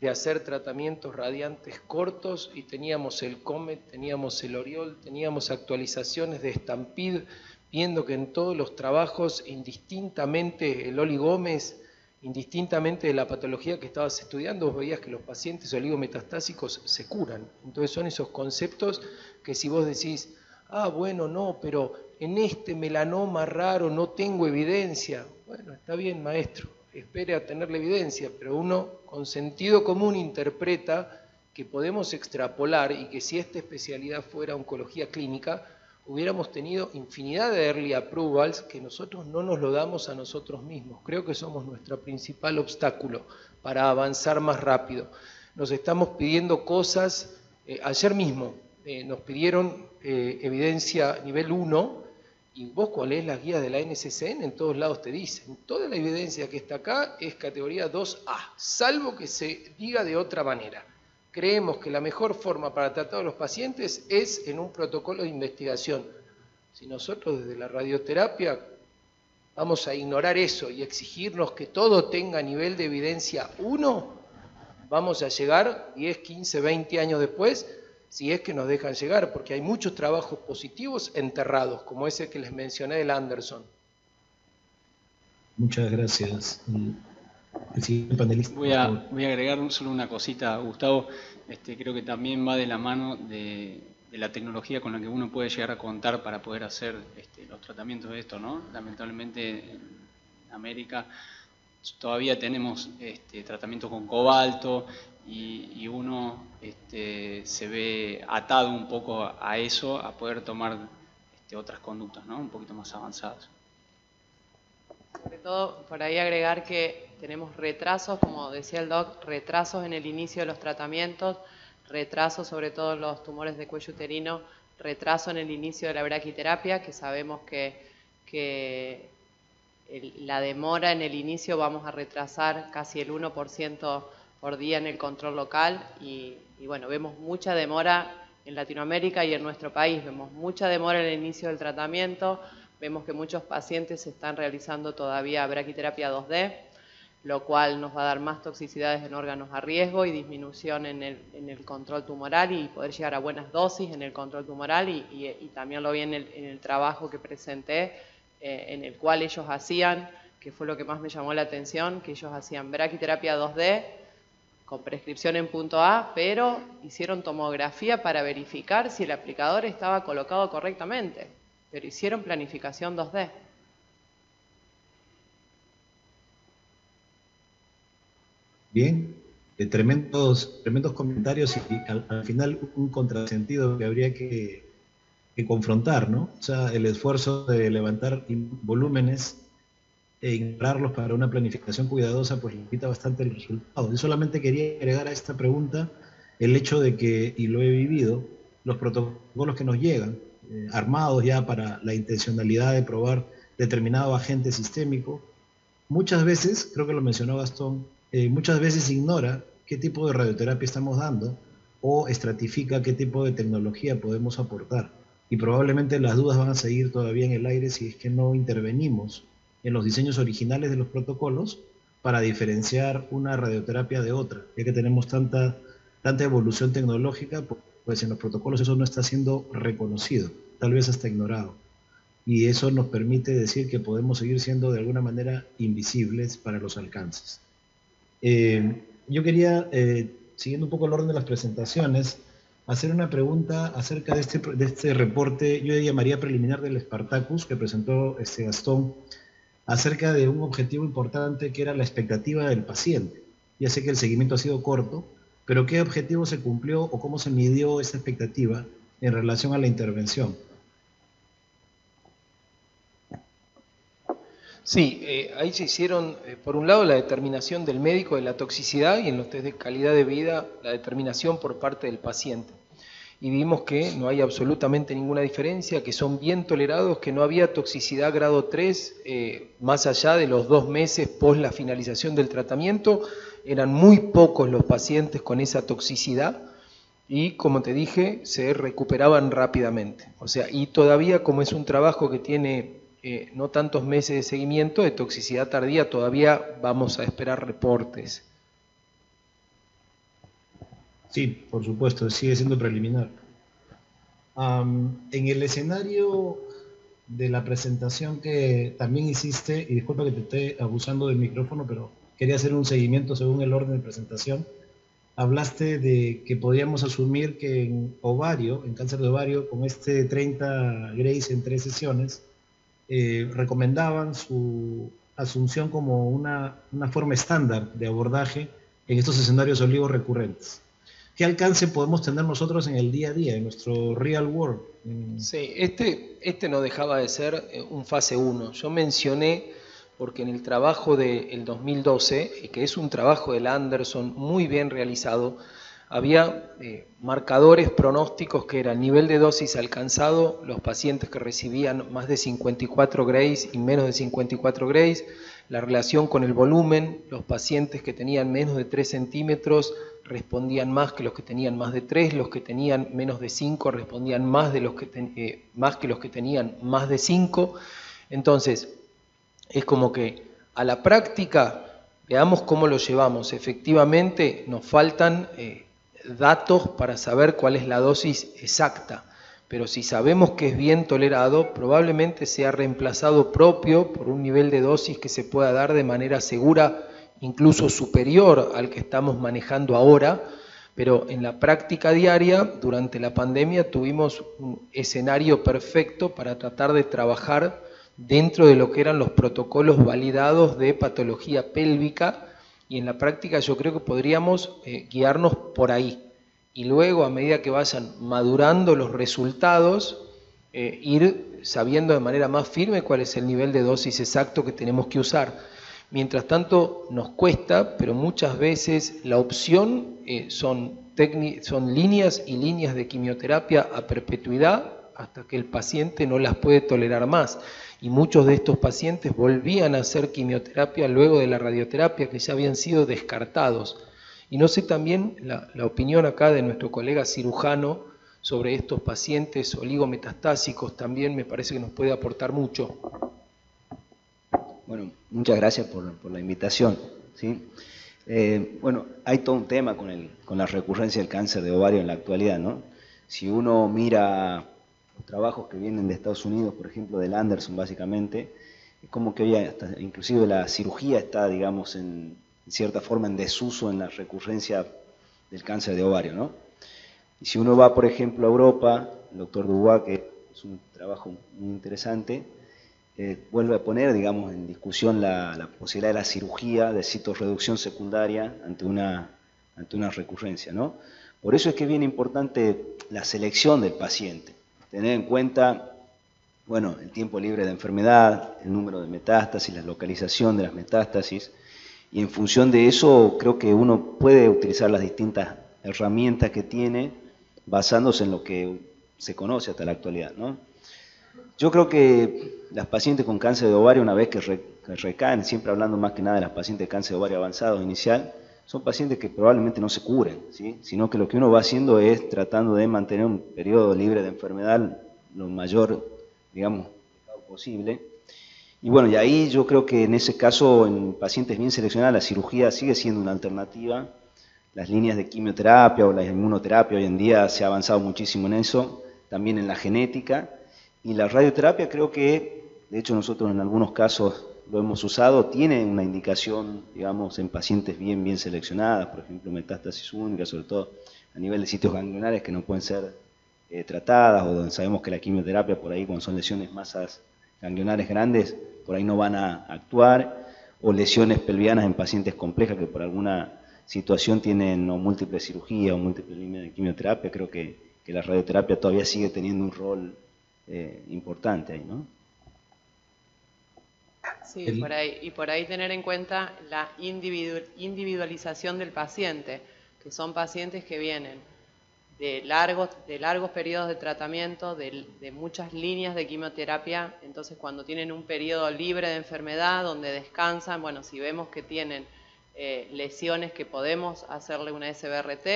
de hacer tratamientos radiantes cortos, y teníamos el COMET, teníamos el Oriol, teníamos actualizaciones de Stampede, viendo que en todos los trabajos, indistintamente el Oli Gómez, indistintamente de la patología que estabas estudiando, vos veías que los pacientes oligometastásicos se curan. Entonces son esos conceptos que si vos decís, bueno, no, pero en este melanoma raro no tengo evidencia. Bueno, está bien, maestro, espere a tener la evidencia, pero uno con sentido común interpreta que podemos extrapolar, y que si esta especialidad fuera oncología clínica, hubiéramos tenido infinidad de early approvals que nosotros no nos lo damos a nosotros mismos. Creo que somos nuestro principal obstáculo para avanzar más rápido. Nos estamos pidiendo cosas, ayer mismo nos pidieron evidencia nivel 1, y vos cuál es la guía de la NCCN, en todos lados te dicen, toda la evidencia que está acá es categoría 2A, salvo que se diga de otra manera. Creemos que la mejor forma para tratar a los pacientes es en un protocolo de investigación. Si nosotros desde la radioterapia vamos a ignorar eso y exigirnos que todo tenga nivel de evidencia 1, vamos a llegar 10, 15, 20 años después, si es que nos dejan llegar, porque hay muchos trabajos positivos enterrados, como ese que les mencioné del Anderson. Muchas gracias. El siguiente panelista. Voy a agregar solo una cosita, Gustavo. Creo que también va de la mano de la tecnología con la que uno puede llegar a contar para poder hacer los tratamientos de esto, ¿no? Lamentablemente en América todavía tenemos tratamientos con cobalto, y uno se ve atado un poco a eso, a poder tomar otras conductas, ¿no? Un poquito más avanzadas. Sobre todo, por ahí agregar que tenemos retrasos, como decía el doc, retrasos en el inicio de los tratamientos, retrasos sobre todo en los tumores de cuello uterino, retraso en el inicio de la braquiterapia, que sabemos que la demora en el inicio vamos a retrasar casi el 1% por día en el control local, y bueno, vemos mucha demora en Latinoamérica y en nuestro país, vemos mucha demora en el inicio del tratamiento, vemos que muchos pacientes están realizando todavía braquiterapia 2D, lo cual nos va a dar más toxicidades en órganos a riesgo y disminución en el control tumoral, y poder llegar a buenas dosis en el control tumoral, y también lo vi en el trabajo que presenté, en el cual ellos hacían, que fue lo que más me llamó la atención, que ellos hacían braquiterapia 2D con prescripción en punto A, pero hicieron tomografía para verificar si el aplicador estaba colocado correctamente, pero hicieron planificación 2D. Bien, tremendos comentarios, y al final un contrasentido que habría que confrontar, ¿no? O sea, el esfuerzo de levantar volúmenes e ignorarlos para una planificación cuidadosa, pues limita bastante el resultado. Yo solamente quería agregar a esta pregunta el hecho de que, y lo he vivido, los protocolos que nos llegan, armados ya para la intencionalidad de probar determinado agente sistémico, muchas veces, creo que lo mencionó Gastón, muchas veces ignora qué tipo de radioterapia estamos dando, o estratifica qué tipo de tecnología podemos aportar. Y probablemente las dudas van a seguir todavía en el aire si es que no intervenimos en los diseños originales de los protocolos para diferenciar una radioterapia de otra, ya que tenemos tanta evolución tecnológica, pues en los protocolos eso no está siendo reconocido, tal vez hasta ignorado. Y eso nos permite decir que podemos seguir siendo de alguna manera invisibles para los alcances. Yo quería, siguiendo un poco el orden de las presentaciones, hacer una pregunta acerca de este reporte, yo llamaría preliminar del Spartacus, que presentó Gastón, acerca de un objetivo importante que era la expectativa del paciente. Ya sé que el seguimiento ha sido corto, pero ¿qué objetivo se cumplió o cómo se midió esa expectativa en relación a la intervención? Sí, ahí se hicieron, por un lado, la determinación del médico de la toxicidad y en los test de calidad de vida, la determinación por parte del paciente. Y vimos que no hay absolutamente ninguna diferencia, que son bien tolerados, que no había toxicidad grado 3 más allá de los 2 meses post la finalización del tratamiento. Eran muy pocos los pacientes con esa toxicidad y, como te dije, se recuperaban rápidamente. O sea, y todavía como es un trabajo que tiene no tantos meses de seguimiento, de toxicidad tardía, todavía vamos a esperar reportes. Sí, por supuesto, sigue siendo preliminar. En el escenario de la presentación que también hiciste, y disculpa que te esté abusando del micrófono, pero quería hacer un seguimiento según el orden de presentación, hablaste de que podíamos asumir que en ovario, en cáncer de ovario, con 30 Grays en 3 sesiones, recomendaban su asunción como una forma estándar de abordaje en estos escenarios oligos recurrentes. ¿Qué alcance podemos tener nosotros en el día a día, en nuestro real world? Sí, este no dejaba de ser un fase 1. Yo mencioné, porque en el trabajo del 2012, que es un trabajo del Anderson muy bien realizado, había marcadores pronósticos que eran nivel de dosis alcanzado, los pacientes que recibían más de 54 Grays y menos de 54 Grays, la relación con el volumen, los pacientes que tenían menos de 3 centímetros respondían más que los que tenían más de 3, los que tenían menos de 5 respondían más que los que tenían más de 5. Entonces, es como que a la práctica, veamos cómo lo llevamos. Efectivamente, nos faltan datos para saber cuál es la dosis exacta, pero si sabemos que es bien tolerado, probablemente sea reemplazado propio por un nivel de dosis que se pueda dar de manera segura, incluso superior al que estamos manejando ahora, pero en la práctica diaria, durante la pandemia, tuvimos un escenario perfecto para tratar de trabajar dentro de lo que eran los protocolos validados de patología pélvica, y en la práctica yo creo que podríamos guiarnos por ahí. Y luego, a medida que vayan madurando los resultados, ir sabiendo de manera más firme cuál es el nivel de dosis exacto que tenemos que usar. Mientras tanto, nos cuesta, pero muchas veces la opción son líneas y líneas de quimioterapia a perpetuidad hasta que el paciente no las puede tolerar más. Y muchos de estos pacientes volvían a hacer quimioterapia luego de la radioterapia, que ya habían sido descartados. Y no sé también la opinión acá de nuestro colega cirujano sobre estos pacientes oligometastásicos, también me parece que nos puede aportar mucho. Bueno, muchas gracias por la invitación, ¿sí? Bueno, hay todo un tema con la recurrencia del cáncer de ovario en la actualidad, ¿no? Si uno mira los trabajos que vienen de Estados Unidos, por ejemplo, del Anderson básicamente, es como que hoy hasta, inclusive la cirugía está, digamos, en cierta forma en desuso en la recurrencia del cáncer de ovario, ¿no? Y si uno va, por ejemplo, a Europa, el doctor Dubois, que es un trabajo muy interesante, vuelve a poner, digamos, en discusión la posibilidad de la cirugía de citorreducción secundaria ante una recurrencia, ¿no? Por eso es que es bien importante la selección del paciente, tener en cuenta, bueno, el tiempo libre de enfermedad, el número de metástasis, la localización de las metástasis, y en función de eso creo que uno puede utilizar las distintas herramientas que tiene basándose en lo que se conoce hasta la actualidad, ¿no? Yo creo que las pacientes con cáncer de ovario, una vez que recaen, siempre hablando más que nada de las pacientes de cáncer de ovario avanzado inicial, son pacientes que probablemente no se curen, ¿sí? Sino que lo que uno va haciendo es tratando de mantener un periodo libre de enfermedad lo mayor, digamos, posible. Y bueno, y ahí yo creo que en ese caso, en pacientes bien seleccionadas, la cirugía sigue siendo una alternativa. Las líneas de quimioterapia o la inmunoterapia, hoy en día se ha avanzado muchísimo en eso, también en la genética. Y la radioterapia creo que, de hecho nosotros en algunos casos lo hemos usado, tiene una indicación, digamos, en pacientes bien seleccionadas, por ejemplo, metástasis única, sobre todo a nivel de sitios ganglionares que no pueden ser tratadas, o donde sabemos que la quimioterapia por ahí, cuando son lesiones masas ganglionares grandes, por ahí no van a actuar, o lesiones pelvianas en pacientes complejas que por alguna situación tienen o múltiples cirugías o múltiples líneas de quimioterapia. Creo que la radioterapia todavía sigue teniendo un rol importante ahí, ¿no? Sí, por ahí tener en cuenta la individualización del paciente, que son pacientes que vienen de largos periodos de tratamiento, de muchas líneas de quimioterapia. Entonces, cuando tienen un periodo libre de enfermedad, donde descansan, bueno, si vemos que tienen lesiones que podemos hacerle una SBRT,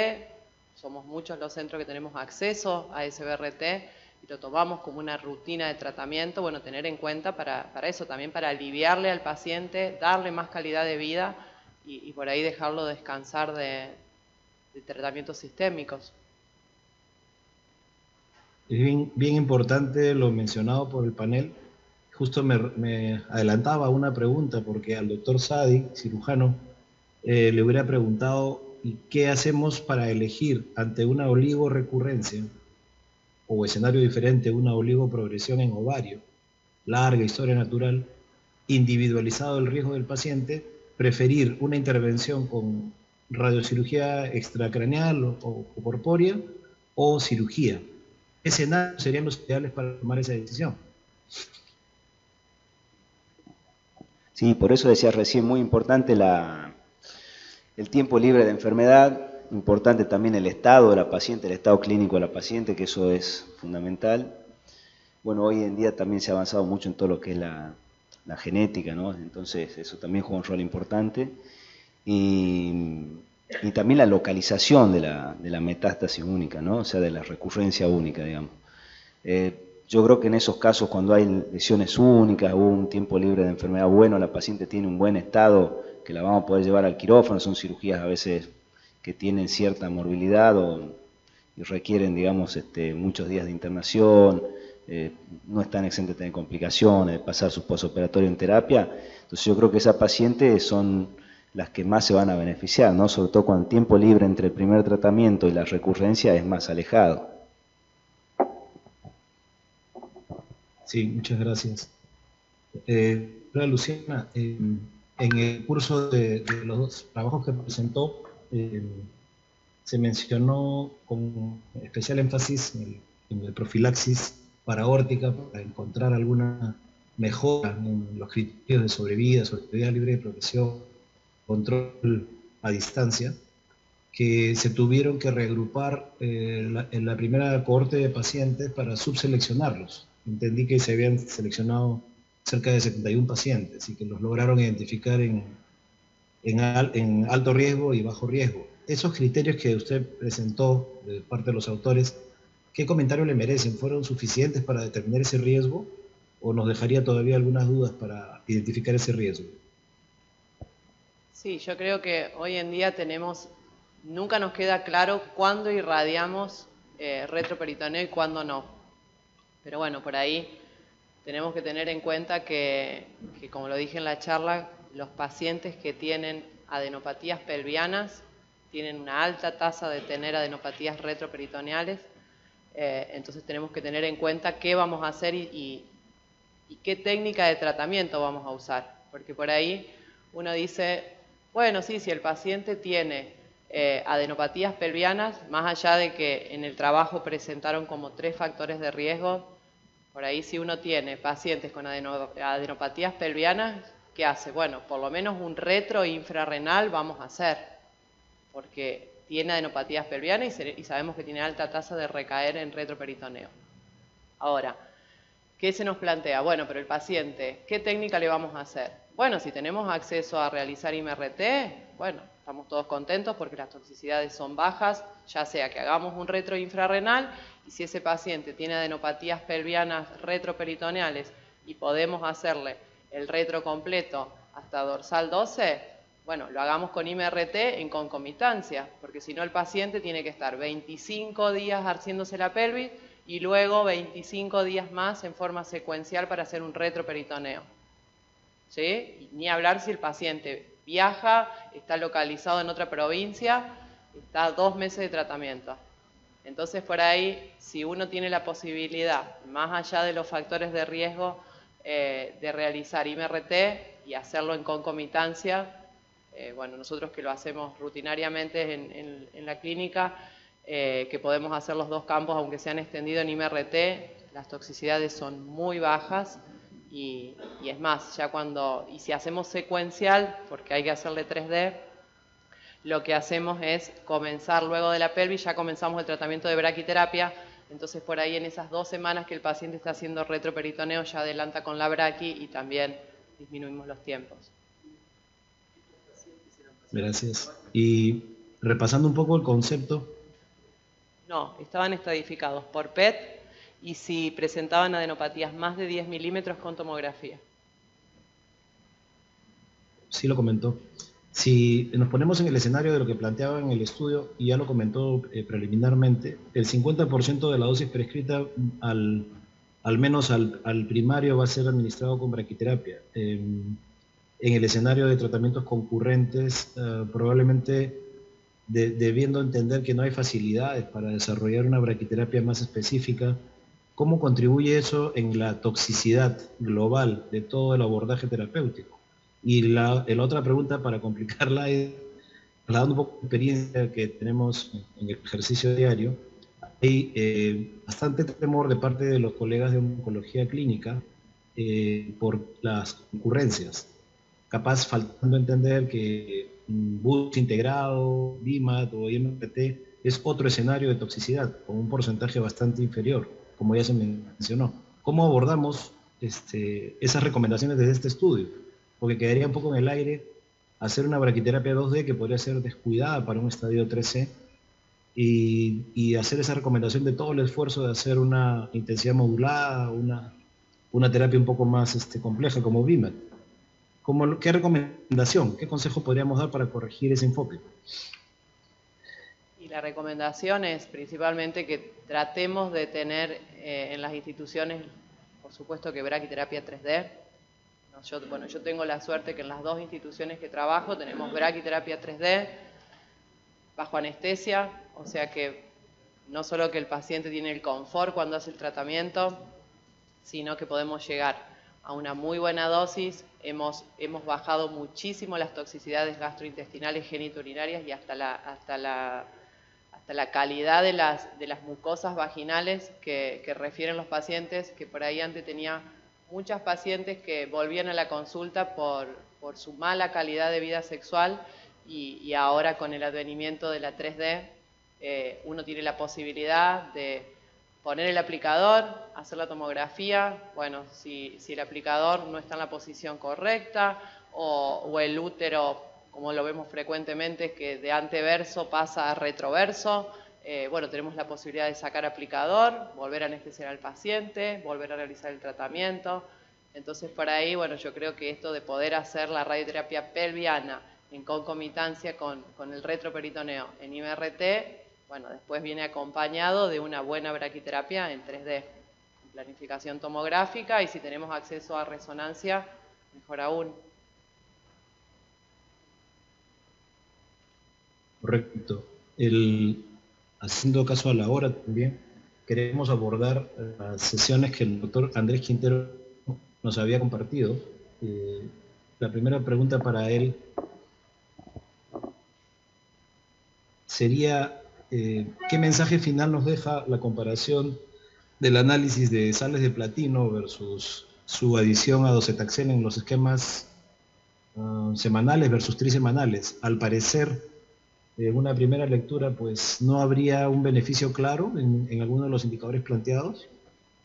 somos muchos los centros que tenemos acceso a SBRT, y lo tomamos como una rutina de tratamiento, bueno, tener en cuenta para eso también, para aliviarle al paciente, darle más calidad de vida y por ahí dejarlo descansar de tratamientos sistémicos. Es bien importante lo mencionado por el panel. Justo me adelantaba una pregunta, porque al doctor Sadi, cirujano, le hubiera preguntado, ¿y qué hacemos para elegir ante una oligorrecurrencia o escenario diferente, una oligoprogresión en ovario, larga historia natural, individualizado el riesgo del paciente, preferir una intervención con radiocirugía extracraneal o corpórea o cirugía? ¿Qué escenarios serían los ideales para tomar esa decisión? Sí, por eso decía recién, muy importante el tiempo libre de enfermedad, importante también el estado de la paciente, el estado clínico de la paciente, que eso es fundamental. Bueno, hoy en día también se ha avanzado mucho en todo lo que es la genética, ¿no? Entonces eso también juega un rol importante. Y también la localización de la metástasis única, ¿no? O sea, de la recurrencia única, digamos. Yo creo que en esos casos, cuando hay lesiones únicas o un tiempo libre de enfermedad bueno, la paciente tiene un buen estado, que la vamos a poder llevar al quirófano, son cirugías a veces que tienen cierta morbilidad y requieren, digamos, muchos días de internación, no están exentas de tener complicaciones, de pasar su postoperatorio en terapia. Entonces yo creo que esas pacientes son las que más se van a beneficiar, ¿no? Sobre todo cuando el tiempo libre entre el primer tratamiento y la recurrencia es más alejado. Sí, muchas gracias. Luciana, en el curso de los dos trabajos que presentó, se mencionó con especial énfasis en la profilaxis paraórtica para encontrar alguna mejora en los criterios de sobrevida libre de progresión, control a distancia, que se tuvieron que reagrupar en la primera cohorte de pacientes para subseleccionarlos. Entendí que se habían seleccionado cerca de 71 pacientes y que los lograron identificar en alto riesgo y bajo riesgo. Esos criterios que usted presentó de parte de los autores, ¿qué comentario le merecen? ¿Fueron suficientes para determinar ese riesgo o nos dejaría todavía algunas dudas para identificar ese riesgo? Sí, yo creo que hoy en día nunca nos queda claro cuándo irradiamos retroperitoneo y cuándo no. Pero bueno, por ahí tenemos que tener en cuenta que, como lo dije en la charla, los pacientes que tienen adenopatías pelvianas tienen una alta tasa de tener adenopatías retroperitoneales. Entonces tenemos que tener en cuenta qué vamos a hacer y qué técnica de tratamiento vamos a usar. Porque por ahí uno dice, bueno, sí, si el paciente tiene adenopatías pelvianas, más allá de que en el trabajo presentaron como 3 factores de riesgo, por ahí si uno tiene pacientes con adenopatías pelvianas, ¿qué hace? Bueno, por lo menos un retroinfrarrenal vamos a hacer, porque tiene adenopatías pelvianas y sabemos que tiene alta tasa de recaer en retroperitoneo. Ahora, ¿qué se nos plantea? Bueno, pero el paciente, ¿qué técnica le vamos a hacer? Bueno, si tenemos acceso a realizar IMRT, bueno, estamos todos contentos porque las toxicidades son bajas, ya sea que hagamos un retroinfrarrenal, y si ese paciente tiene adenopatías pelvianas retroperitoneales y podemos hacerle el retro completo hasta dorsal 12, bueno, lo hagamos con IMRT en concomitancia, porque si no el paciente tiene que estar 25 días haciéndose la pelvis y luego 25 días más en forma secuencial para hacer un retroperitoneo. ¿Sí? Y ni hablar si el paciente viaja, está localizado en otra provincia, está a 2 meses de tratamiento. Entonces, por ahí, si uno tiene la posibilidad, más allá de los factores de riesgo, de realizar IMRT y hacerlo en concomitancia, bueno, nosotros que lo hacemos rutinariamente en la clínica, que podemos hacer los 2 campos, aunque se han extendido en IMRT, las toxicidades son muy bajas y es más, ya y si hacemos secuencial, porque hay que hacerle 3D, lo que hacemos es comenzar luego de la pelvis, ya comenzamos el tratamiento de braquiterapia, entonces por ahí en esas 2 semanas que el paciente está haciendo retroperitoneo ya adelanta con la braqui y también disminuimos los tiempos. Gracias. Y repasando un poco el concepto. No, estaban estratificados por PET y si presentaban adenopatías más de 10 milímetros con tomografía. Sí lo comentó. Si nos ponemos en el escenario de lo que planteaba en el estudio, y ya lo comentó preliminarmente, el 50% de la dosis prescrita al menos al primario va a ser administrado con braquiterapia. En el escenario de tratamientos concurrentes, probablemente debiendo entender que no hay facilidades para desarrollar una braquiterapia más específica, ¿cómo contribuye eso en la toxicidad global de todo el abordaje terapéutico? Y la otra pregunta, para complicarla, es, dando un poco de experiencia que tenemos en el ejercicio diario, hay bastante temor de parte de los colegas de oncología clínica por las concurrencias. Capaz faltando entender que BUS integrado, BIMAT o IMRT es otro escenario de toxicidad, con un porcentaje bastante inferior, como ya se mencionó. ¿Cómo abordamos esas recomendaciones desde este estudio? Porque quedaría un poco en el aire hacer una braquiterapia 2D que podría ser descuidada para un estadio 3C y hacer esa recomendación de todo el esfuerzo de hacer una intensidad modulada, una terapia un poco más compleja como BIMAT. ¿Qué recomendación, qué consejo podríamos dar para corregir ese enfoque? Y la recomendación es principalmente que tratemos de tener en las instituciones, por supuesto que braquiterapia 3D. Yo tengo la suerte que en las 2 instituciones que trabajo tenemos braquiterapia 3D bajo anestesia, o sea que no solo que el paciente tiene el confort cuando hace el tratamiento, sino que podemos llegar a una muy buena dosis. Hemos bajado muchísimo las toxicidades gastrointestinales genitourinarias y hasta la calidad de las mucosas vaginales que refieren los pacientes, que por ahí antes tenía muchas pacientes que volvían a la consulta por su mala calidad de vida sexual y ahora con el advenimiento de la 3D uno tiene la posibilidad de poner el aplicador, hacer la tomografía, bueno, si el aplicador no está en la posición correcta o el útero, como lo vemos frecuentemente, que de anteverso pasa a retroverso, bueno, tenemos la posibilidad de sacar aplicador, volver a anestesiar al paciente, volver a realizar el tratamiento. Entonces, por ahí, bueno, yo creo que esto de poder hacer la radioterapia pelviana en concomitancia con el retroperitoneo en IMRT, bueno, después viene acompañado de una buena braquiterapia en 3D, con planificación tomográfica, y si tenemos acceso a resonancia, mejor aún. Correcto. Haciendo caso a la hora también, queremos abordar las sesiones que el doctor Andrés Quintero nos había compartido. La primera pregunta para él sería, ¿qué mensaje final nos deja la comparación del análisis de sales de platino versus su adición a docetaxel en los esquemas semanales versus trisemanales? Al parecer, en una primera lectura, pues no habría un beneficio claro en alguno de los indicadores planteados.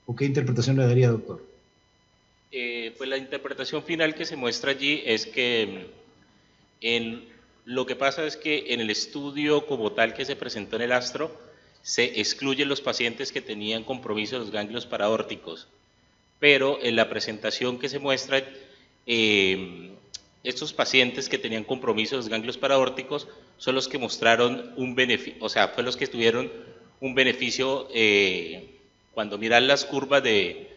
¿O qué interpretación le daría, doctor? Pues la interpretación final que se muestra allí es que lo que pasa es que en el estudio como tal que se presentó en el Astro, se excluyen los pacientes que tenían compromiso de los ganglios paraórticos, pero en la presentación que se muestra, estos pacientes que tenían compromiso de los ganglios paraórticos son los que mostraron un beneficio, o sea, fueron los que tuvieron un beneficio cuando miran las curvas de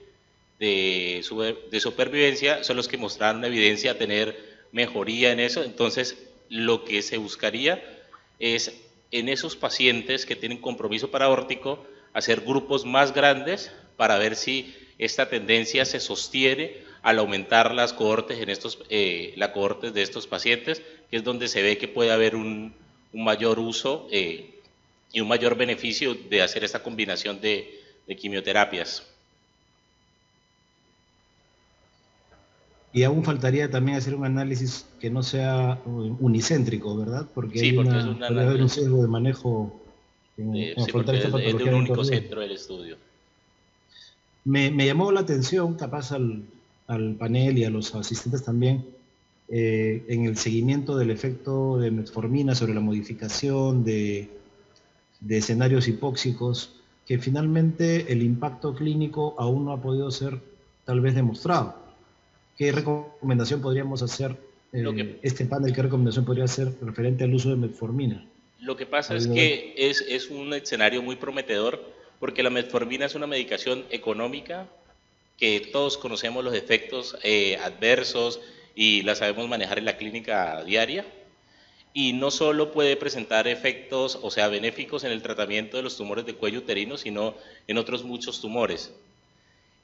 supervivencia, son los que mostraron evidencia de tener mejoría en eso. Entonces, lo que se buscaría es en esos pacientes que tienen compromiso paraórtico, hacer grupos más grandes para ver si esta tendencia se sostiene al aumentar las cohortes la cohortes de estos pacientes, que es donde se ve que puede haber un mayor uso y un mayor beneficio de hacer esta combinación de quimioterapias. Y aún faltaría también hacer un análisis que no sea unicéntrico, ¿verdad? Porque sí, puede haber un sesgo de manejo. Sí, porque es de un único centro del estudio. Me llamó la atención, capaz al panel y a los asistentes también, en el seguimiento del efecto de metformina sobre la modificación de escenarios hipóxicos, que finalmente el impacto clínico aún no ha podido ser tal vez demostrado. ¿Qué recomendación podríamos hacer, este panel, qué recomendación podría hacer referente al uso de metformina? Lo que pasa es que es un escenario muy prometedor, porque la metformina es una medicación económica, que todos conocemos los efectos adversos y la sabemos manejar en la clínica diaria, y no solo puede presentar efectos, o sea, benéficos en el tratamiento de los tumores de cuello uterino, sino en otros muchos tumores.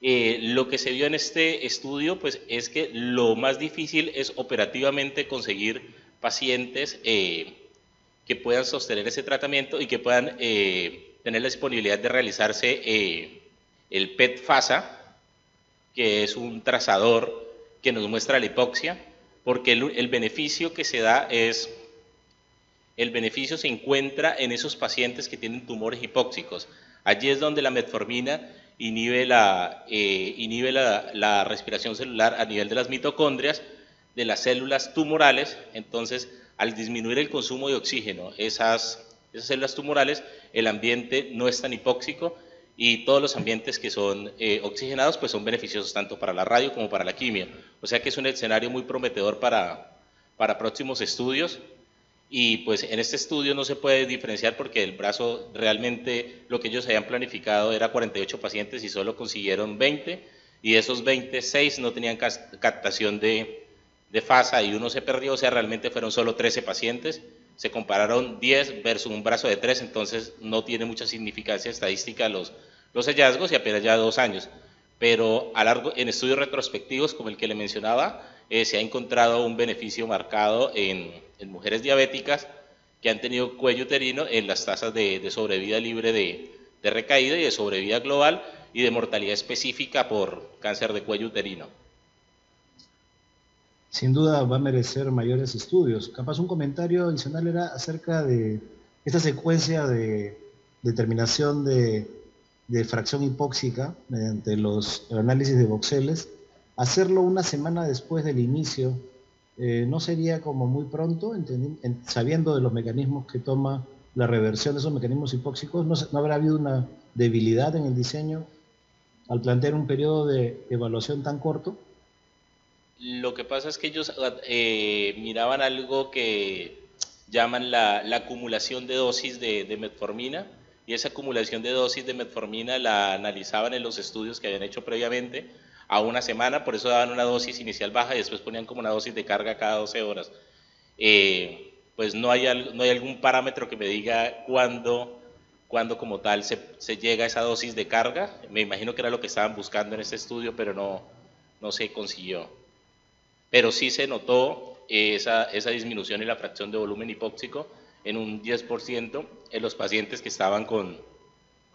Lo que se vio en este estudio pues, es que lo más difícil es operativamente conseguir pacientes que puedan sostener ese tratamiento y que puedan tener la disponibilidad de realizarse el PET-FASA, que es un trazador que nos muestra la hipoxia, porque el beneficio que se da es, el beneficio se encuentra en esos pacientes que tienen tumores hipóxicos. Allí es donde la metformina inhibe la respiración celular a nivel de las mitocondrias, de las células tumorales. Entonces, al disminuir el consumo de oxígeno, esas células tumorales, el ambiente no es tan hipóxico, y todos los ambientes que son oxigenados pues son beneficiosos tanto para la radio como para la quimio. O sea que es un escenario muy prometedor para próximos estudios. Y pues en este estudio no se puede diferenciar porque el brazo realmente lo que ellos habían planificado era 48 pacientes y solo consiguieron 20, y de esos 20, 6 no tenían captación de FASA y uno se perdió, o sea, realmente fueron solo 13 pacientes. Se compararon 10 versus un brazo de 3, entonces no tiene mucha significancia estadística los hallazgos y apenas ya 2 años. Pero en estudios retrospectivos como el que le mencionaba, se ha encontrado un beneficio marcado en mujeres diabéticas que han tenido cuello uterino en las tasas de sobrevida libre de recaída y de sobrevida global y de mortalidad específica por cáncer de cuello uterino. Sin duda va a merecer mayores estudios. Capaz un comentario adicional era acerca de esta secuencia de determinación de fracción hipóxica mediante los análisis de voxeles. Hacerlo una semana después del inicio, ¿no sería como muy pronto, sabiendo de los mecanismos que toma la reversión de esos mecanismos hipóxicos? ¿No habrá habido una debilidad en el diseño al plantear un periodo de evaluación tan corto? Lo que pasa es que ellos miraban algo que llaman la acumulación de dosis de metformina, y esa acumulación de dosis de metformina la analizaban en los estudios que habían hecho previamente a una semana, por eso daban una dosis inicial baja y después ponían como una dosis de carga cada 12 horas. Pues no hay algún parámetro que me diga cuándo como tal se llega a esa dosis de carga. Me imagino que era lo que estaban buscando en este estudio, pero no se consiguió. Pero sí se notó esa disminución en la fracción de volumen hipóxico en un 10% en los pacientes que estaban con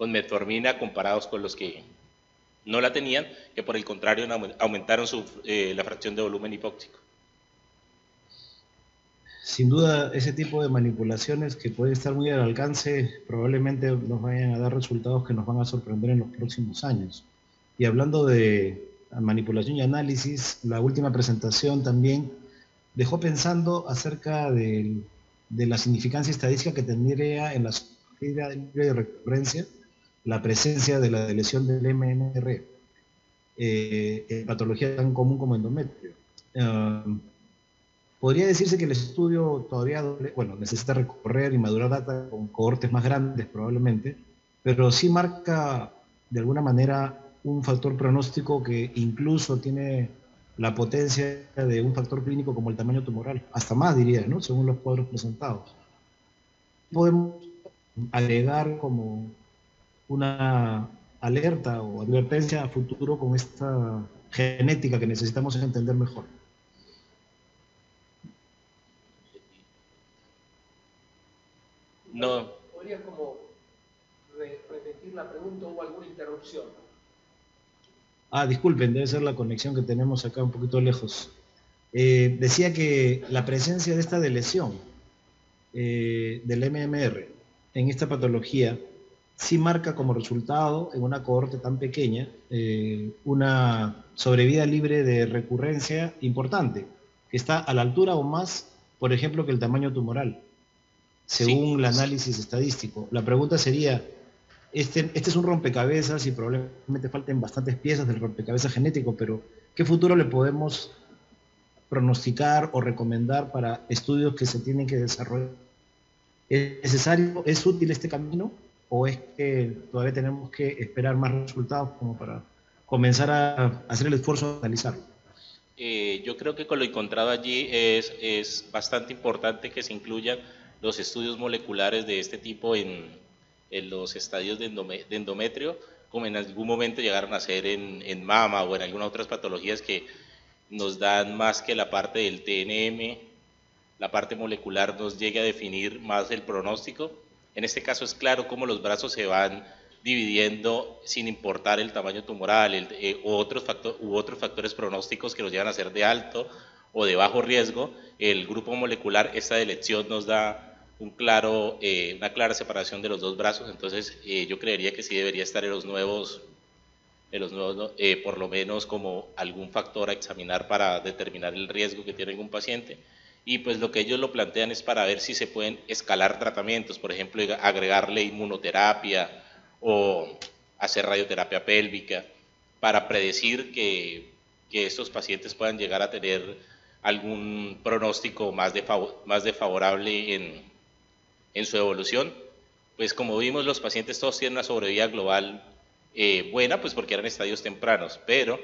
metformina comparados con los que no la tenían, que por el contrario aumentaron la fracción de volumen hipóxico. Sin duda, ese tipo de manipulaciones que pueden estar muy al alcance probablemente nos vayan a dar resultados que nos van a sorprender en los próximos años. Y hablando de manipulación y análisis, la última presentación también dejó pensando acerca de la significancia estadística que tendría en la subida de recurrencia la presencia de la lesión del MMR en patología tan común como endometrio. Podría decirse que el estudio todavía necesita recorrer y madurar data con cohortes más grandes probablemente, pero sí marca de alguna manera un factor pronóstico que incluso tiene la potencia de un factor clínico como el tamaño tumoral, hasta más diría, ¿no? Según los cuadros presentados. podemos agregar como una alerta o advertencia a futuro con esta genética que necesitamos entender mejor? No. ¿Podrías como repetir la pregunta o alguna interrupción? Disculpen, debe ser la conexión que tenemos acá un poquito lejos. Decía que la presencia de esta lesión del MMR en esta patología sí marca como resultado en una cohorte tan pequeña una sobrevida libre de recurrencia importante, que está a la altura o más, por ejemplo, que el tamaño tumoral, según el análisis estadístico. La pregunta sería, este es un rompecabezas y probablemente falten bastantes piezas del rompecabezas genético, pero ¿qué futuro le podemos pronosticar o recomendar para estudios que se tienen que desarrollar? ¿Es necesario, es útil este camino o es que todavía tenemos que esperar más resultados como para comenzar a hacer el esfuerzo de analizarlo? Yo creo que con lo encontrado allí es bastante importante que se incluyan los estudios moleculares de este tipo en los estadios de endometrio, como en algún momento llegaron a ser en mama o en algunas otras patologías que nos dan más que la parte del TNM, la parte molecular nos llegue a definir más el pronóstico. En este caso es claro cómo los brazos se van dividiendo sin importar el tamaño tumoral u otros factores pronósticos que los llevan a ser de alto o de bajo riesgo. El grupo molecular, esta elección nos da una clara separación de los dos brazos, entonces yo creería que sí debería estar en los nuevos por lo menos como algún factor a examinar para determinar el riesgo que tiene algún paciente. Y pues lo que ellos lo plantean es para ver si se pueden escalar tratamientos, por ejemplo, agregarle inmunoterapia o hacer radioterapia pélvica para predecir que estos pacientes puedan llegar a tener algún pronóstico más desfavorable en su evolución. Pues como vimos, los pacientes todos tienen una sobrevida global buena, pues porque eran estadios tempranos, pero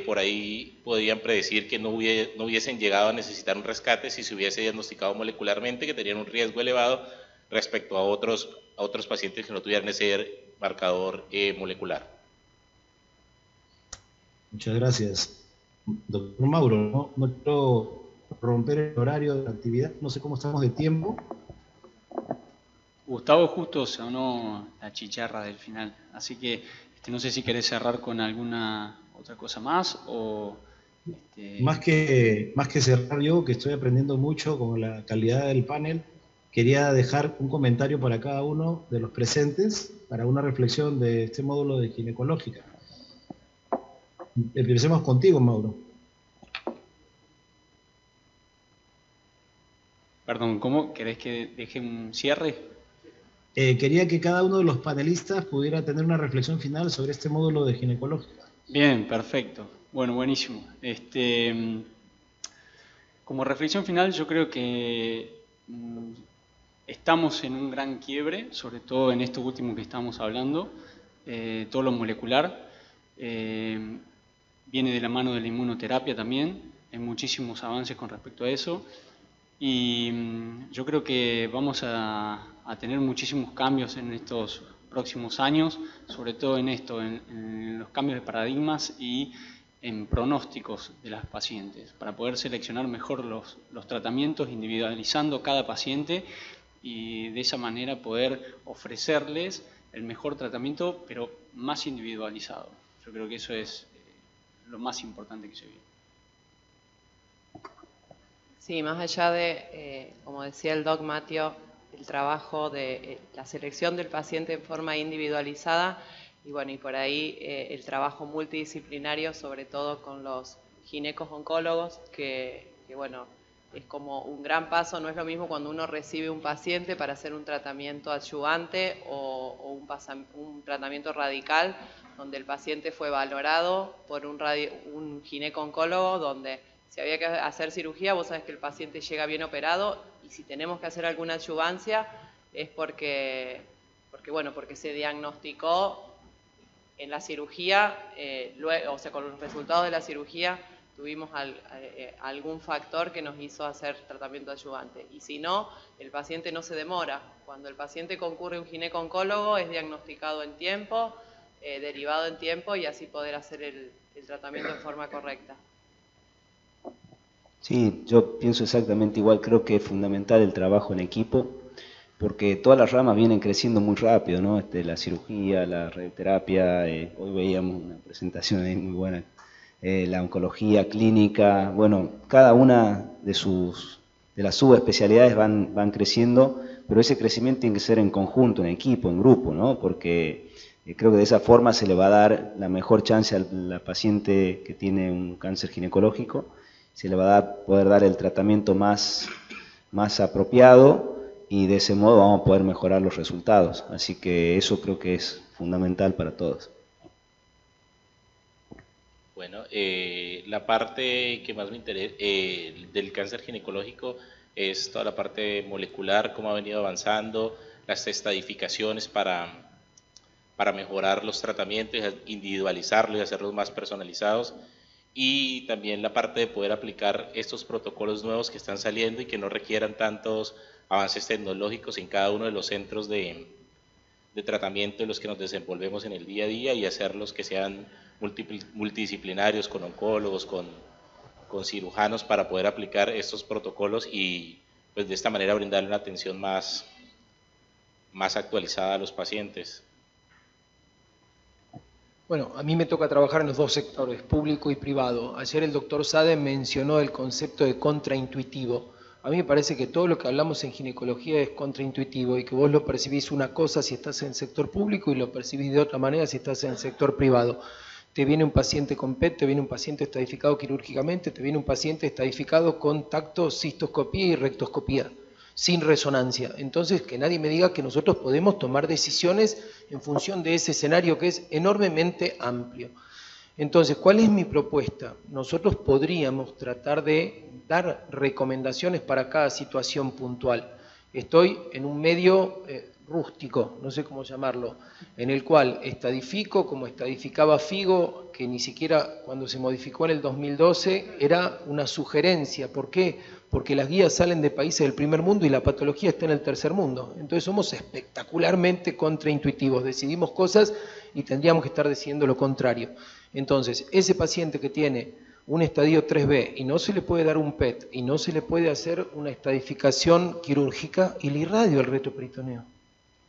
por ahí podían predecir que no hubiesen llegado a necesitar un rescate si se hubiese diagnosticado molecularmente que tenían un riesgo elevado respecto a otros pacientes que no tuvieran ese marcador molecular. Muchas gracias. Doctor Mauro, no quiero romper el horario de la actividad, no sé cómo estamos de tiempo. Gustavo justo sonó la chicharra del final, así que no sé si querés cerrar con alguna otra cosa más o... Más que cerrar yo, que estoy aprendiendo mucho con la calidad del panel, quería dejar un comentario para cada uno de los presentes para una reflexión de este módulo de ginecológica. Empecemos contigo, Mauro. Perdón, ¿cómo? ¿Querés que deje un cierre? Quería que cada uno de los panelistas pudiera tener una reflexión final sobre este módulo de ginecológica. Bien, perfecto. Bueno, buenísimo. Como reflexión final, yo creo que estamos en un gran quiebre, sobre todo en esto último que estamos hablando, todo lo molecular. Viene de la mano de la inmunoterapia también, hay muchísimos avances con respecto a eso. Y yo creo que vamos a tener muchísimos cambios en estos próximos años, sobre todo en los cambios de paradigmas y en pronósticos de las pacientes, para poder seleccionar mejor los tratamientos, individualizando cada paciente y de esa manera poder ofrecerles el mejor tratamiento, pero más individualizado. Yo creo que eso es lo más importante que se viene. Sí, más allá de, como decía el doc Mateo, el trabajo de la selección del paciente en forma individualizada y bueno, y por ahí el trabajo multidisciplinario, sobre todo con los ginecos-oncólogos, que bueno, es como un gran paso. No es lo mismo cuando uno recibe un paciente para hacer un tratamiento adyuvante o un tratamiento radical, donde el paciente fue valorado por un gineco-oncólogo, donde si había que hacer cirugía, vos sabés que el paciente llega bien operado y si tenemos que hacer alguna adyuvancia es porque se diagnosticó en la cirugía, o sea, con los resultados de la cirugía tuvimos algún factor que nos hizo hacer tratamiento adyuvante. Y si no, el paciente no se demora. Cuando el paciente concurre a un gineco-oncólogo es diagnosticado en tiempo, derivado en tiempo y así poder hacer el tratamiento de forma correcta. Sí, yo pienso exactamente igual, creo que es fundamental el trabajo en equipo, porque todas las ramas vienen creciendo muy rápido, ¿no? La cirugía, la radioterapia, hoy veíamos una presentación ahí muy buena, la oncología clínica, bueno, cada una de las subespecialidades van creciendo, pero ese crecimiento tiene que ser en conjunto, en equipo, en grupo, ¿no? Porque creo que de esa forma se le va a dar la mejor chance a la paciente que tiene un cáncer ginecológico, se le va a poder dar el tratamiento más apropiado y de ese modo vamos a poder mejorar los resultados. Así que eso creo que es fundamental para todos. Bueno, la parte que más me interesa del cáncer ginecológico es toda la parte molecular, cómo ha venido avanzando, las estadificaciones para mejorar los tratamientos, individualizarlos y hacerlos más personalizados. Y también la parte de poder aplicar estos protocolos nuevos que están saliendo y que no requieran tantos avances tecnológicos en cada uno de los centros de tratamiento en los que nos desenvolvemos en el día a día y hacerlos que sean multidisciplinarios, con oncólogos, con cirujanos, para poder aplicar estos protocolos y pues de esta manera brindarle una atención más actualizada a los pacientes. Bueno, a mí me toca trabajar en los dos sectores, público y privado. Ayer el doctor Sade mencionó el concepto de contraintuitivo. A mí me parece que todo lo que hablamos en ginecología es contraintuitivo y que vos lo percibís una cosa si estás en el sector público y lo percibís de otra manera si estás en el sector privado. Te viene un paciente con PET, te viene un paciente estadificado quirúrgicamente, te viene un paciente estadificado con tacto, cistoscopía y rectoscopía, sin resonancia. Entonces, que nadie me diga que nosotros podemos tomar decisiones en función de ese escenario que es enormemente amplio. Entonces, ¿cuál es mi propuesta? Nosotros podríamos tratar de dar recomendaciones para cada situación puntual. Estoy en un medio rústico, no sé cómo llamarlo, en el cual estadifico como estadificaba Figo, que ni siquiera cuando se modificó en el 2012 era una sugerencia. ¿Por qué? Porque las guías salen de países del primer mundo y la patología está en el tercer mundo. Entonces somos espectacularmente contraintuitivos, decidimos cosas y tendríamos que estar decidiendo lo contrario. Entonces, ese paciente que tiene un estadio 3B y no se le puede dar un PET y no se le puede hacer una estadificación quirúrgica y le irradio el retroperitoneo.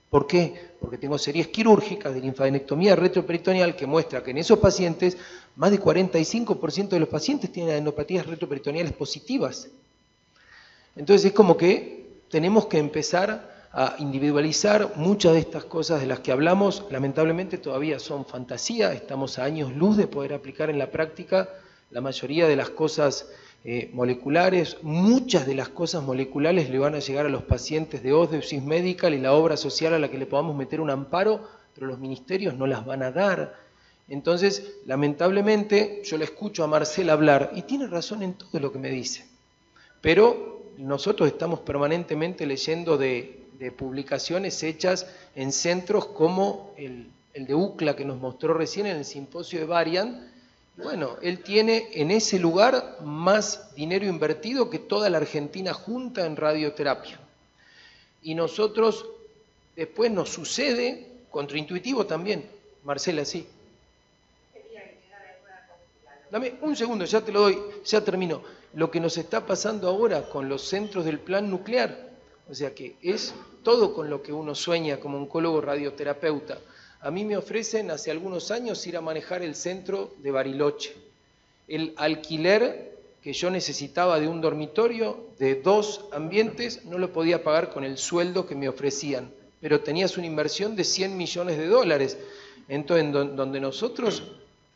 ¿Por qué? Porque tengo series quirúrgicas de linfadenectomía retroperitoneal que muestra que en esos pacientes, más de 45% de los pacientes tienen adenopatías retroperitoneales positivas. Entonces es como que tenemos que empezar a individualizar muchas de estas cosas de las que hablamos. Lamentablemente todavía son fantasía, estamos a años luz de poder aplicar en la práctica la mayoría de las cosas moleculares. Muchas de las cosas moleculares le van a llegar a los pacientes de Osdeus Medical y la obra social a la que le podamos meter un amparo, pero los ministerios no las van a dar. Entonces, lamentablemente, yo le escucho a Marcela hablar y tiene razón en todo lo que me dice, pero nosotros estamos permanentemente leyendo de publicaciones hechas en centros como el de UCLA que nos mostró recién en el simposio de Varian. Bueno, él tiene en ese lugar más dinero invertido que toda la Argentina junta en radioterapia. Y nosotros, después nos sucede, contraintuitivo también. Marcela, sí. Dame un segundo, ya te lo doy, ya termino. Lo que nos está pasando ahora con los centros del plan nuclear, o sea que es todo con lo que uno sueña como oncólogo radioterapeuta. A mí me ofrecen hace algunos años ir a manejar el centro de Bariloche. El alquiler que yo necesitaba de un dormitorio de 2 ambientes no lo podía pagar con el sueldo que me ofrecían, pero tenías una inversión de $100 millones. Entonces, donde nosotros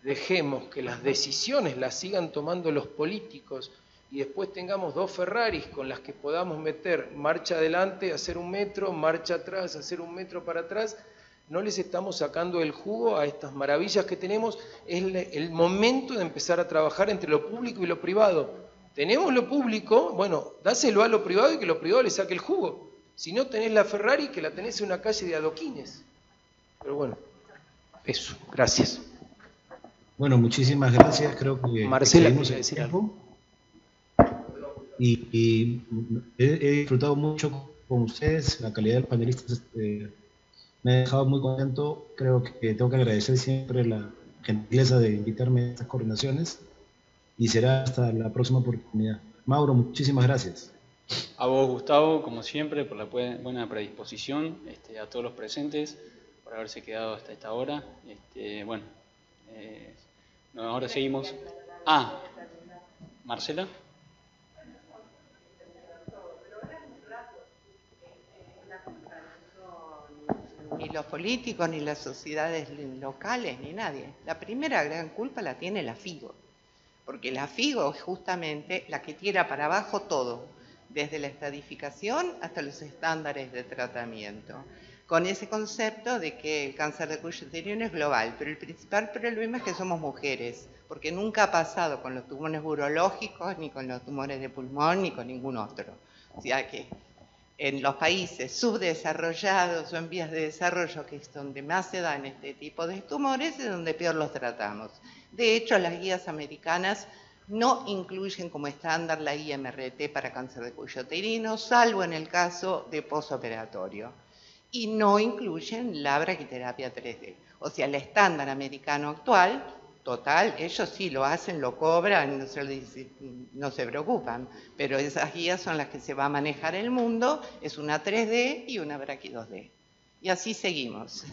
dejemos que las decisiones las sigan tomando los políticos y después tengamos 2 Ferraris con las que podamos meter marcha adelante, hacer 1 metro, marcha atrás, hacer 1 metro para atrás, no les estamos sacando el jugo a estas maravillas que tenemos. Es el momento de empezar a trabajar entre lo público y lo privado. Tenemos lo público, bueno, dáselo a lo privado y que lo privado le saque el jugo. Si no tenés la Ferrari, que la tenés en una calle de adoquines. Pero bueno, eso, gracias. Bueno, muchísimas gracias. Creo que Marcela, excedimos ¿quería el decir tiempo. Y he disfrutado mucho con ustedes. La calidad del panelista me ha dejado muy contento. Creo que tengo que agradecer siempre la gentileza de invitarme a estas coordinaciones. Y será hasta la próxima oportunidad. Mauro, muchísimas gracias. A vos, Gustavo, como siempre, por la buena predisposición, a todos los presentes, por haberse quedado hasta esta hora. Bueno, ahora seguimos. Marcela. Ni los políticos, ni las sociedades locales, ni nadie. La primera gran culpa la tiene la FIGO, porque la FIGO es justamente la que tira para abajo todo, desde la estadificación hasta los estándares de tratamiento, con ese concepto de que el cáncer de cuello uterino es global, pero el principal problema es que somos mujeres, porque nunca ha pasado con los tumores urológicos, ni con los tumores de pulmón, ni con ningún otro. O sea que en los países subdesarrollados o en vías de desarrollo, que es donde más se dan este tipo de tumores, es donde peor los tratamos. De hecho, las guías americanas no incluyen como estándar la IMRT para cáncer de cuello uterino, salvo en el caso de posoperatorio. Y no incluyen la braquiterapia 3D. O sea, el estándar americano actual, total, ellos sí lo hacen, lo cobran, no se preocupan, pero esas guías son las que se va a manejar el mundo, es una 3D y una braqui 2D. Y así seguimos.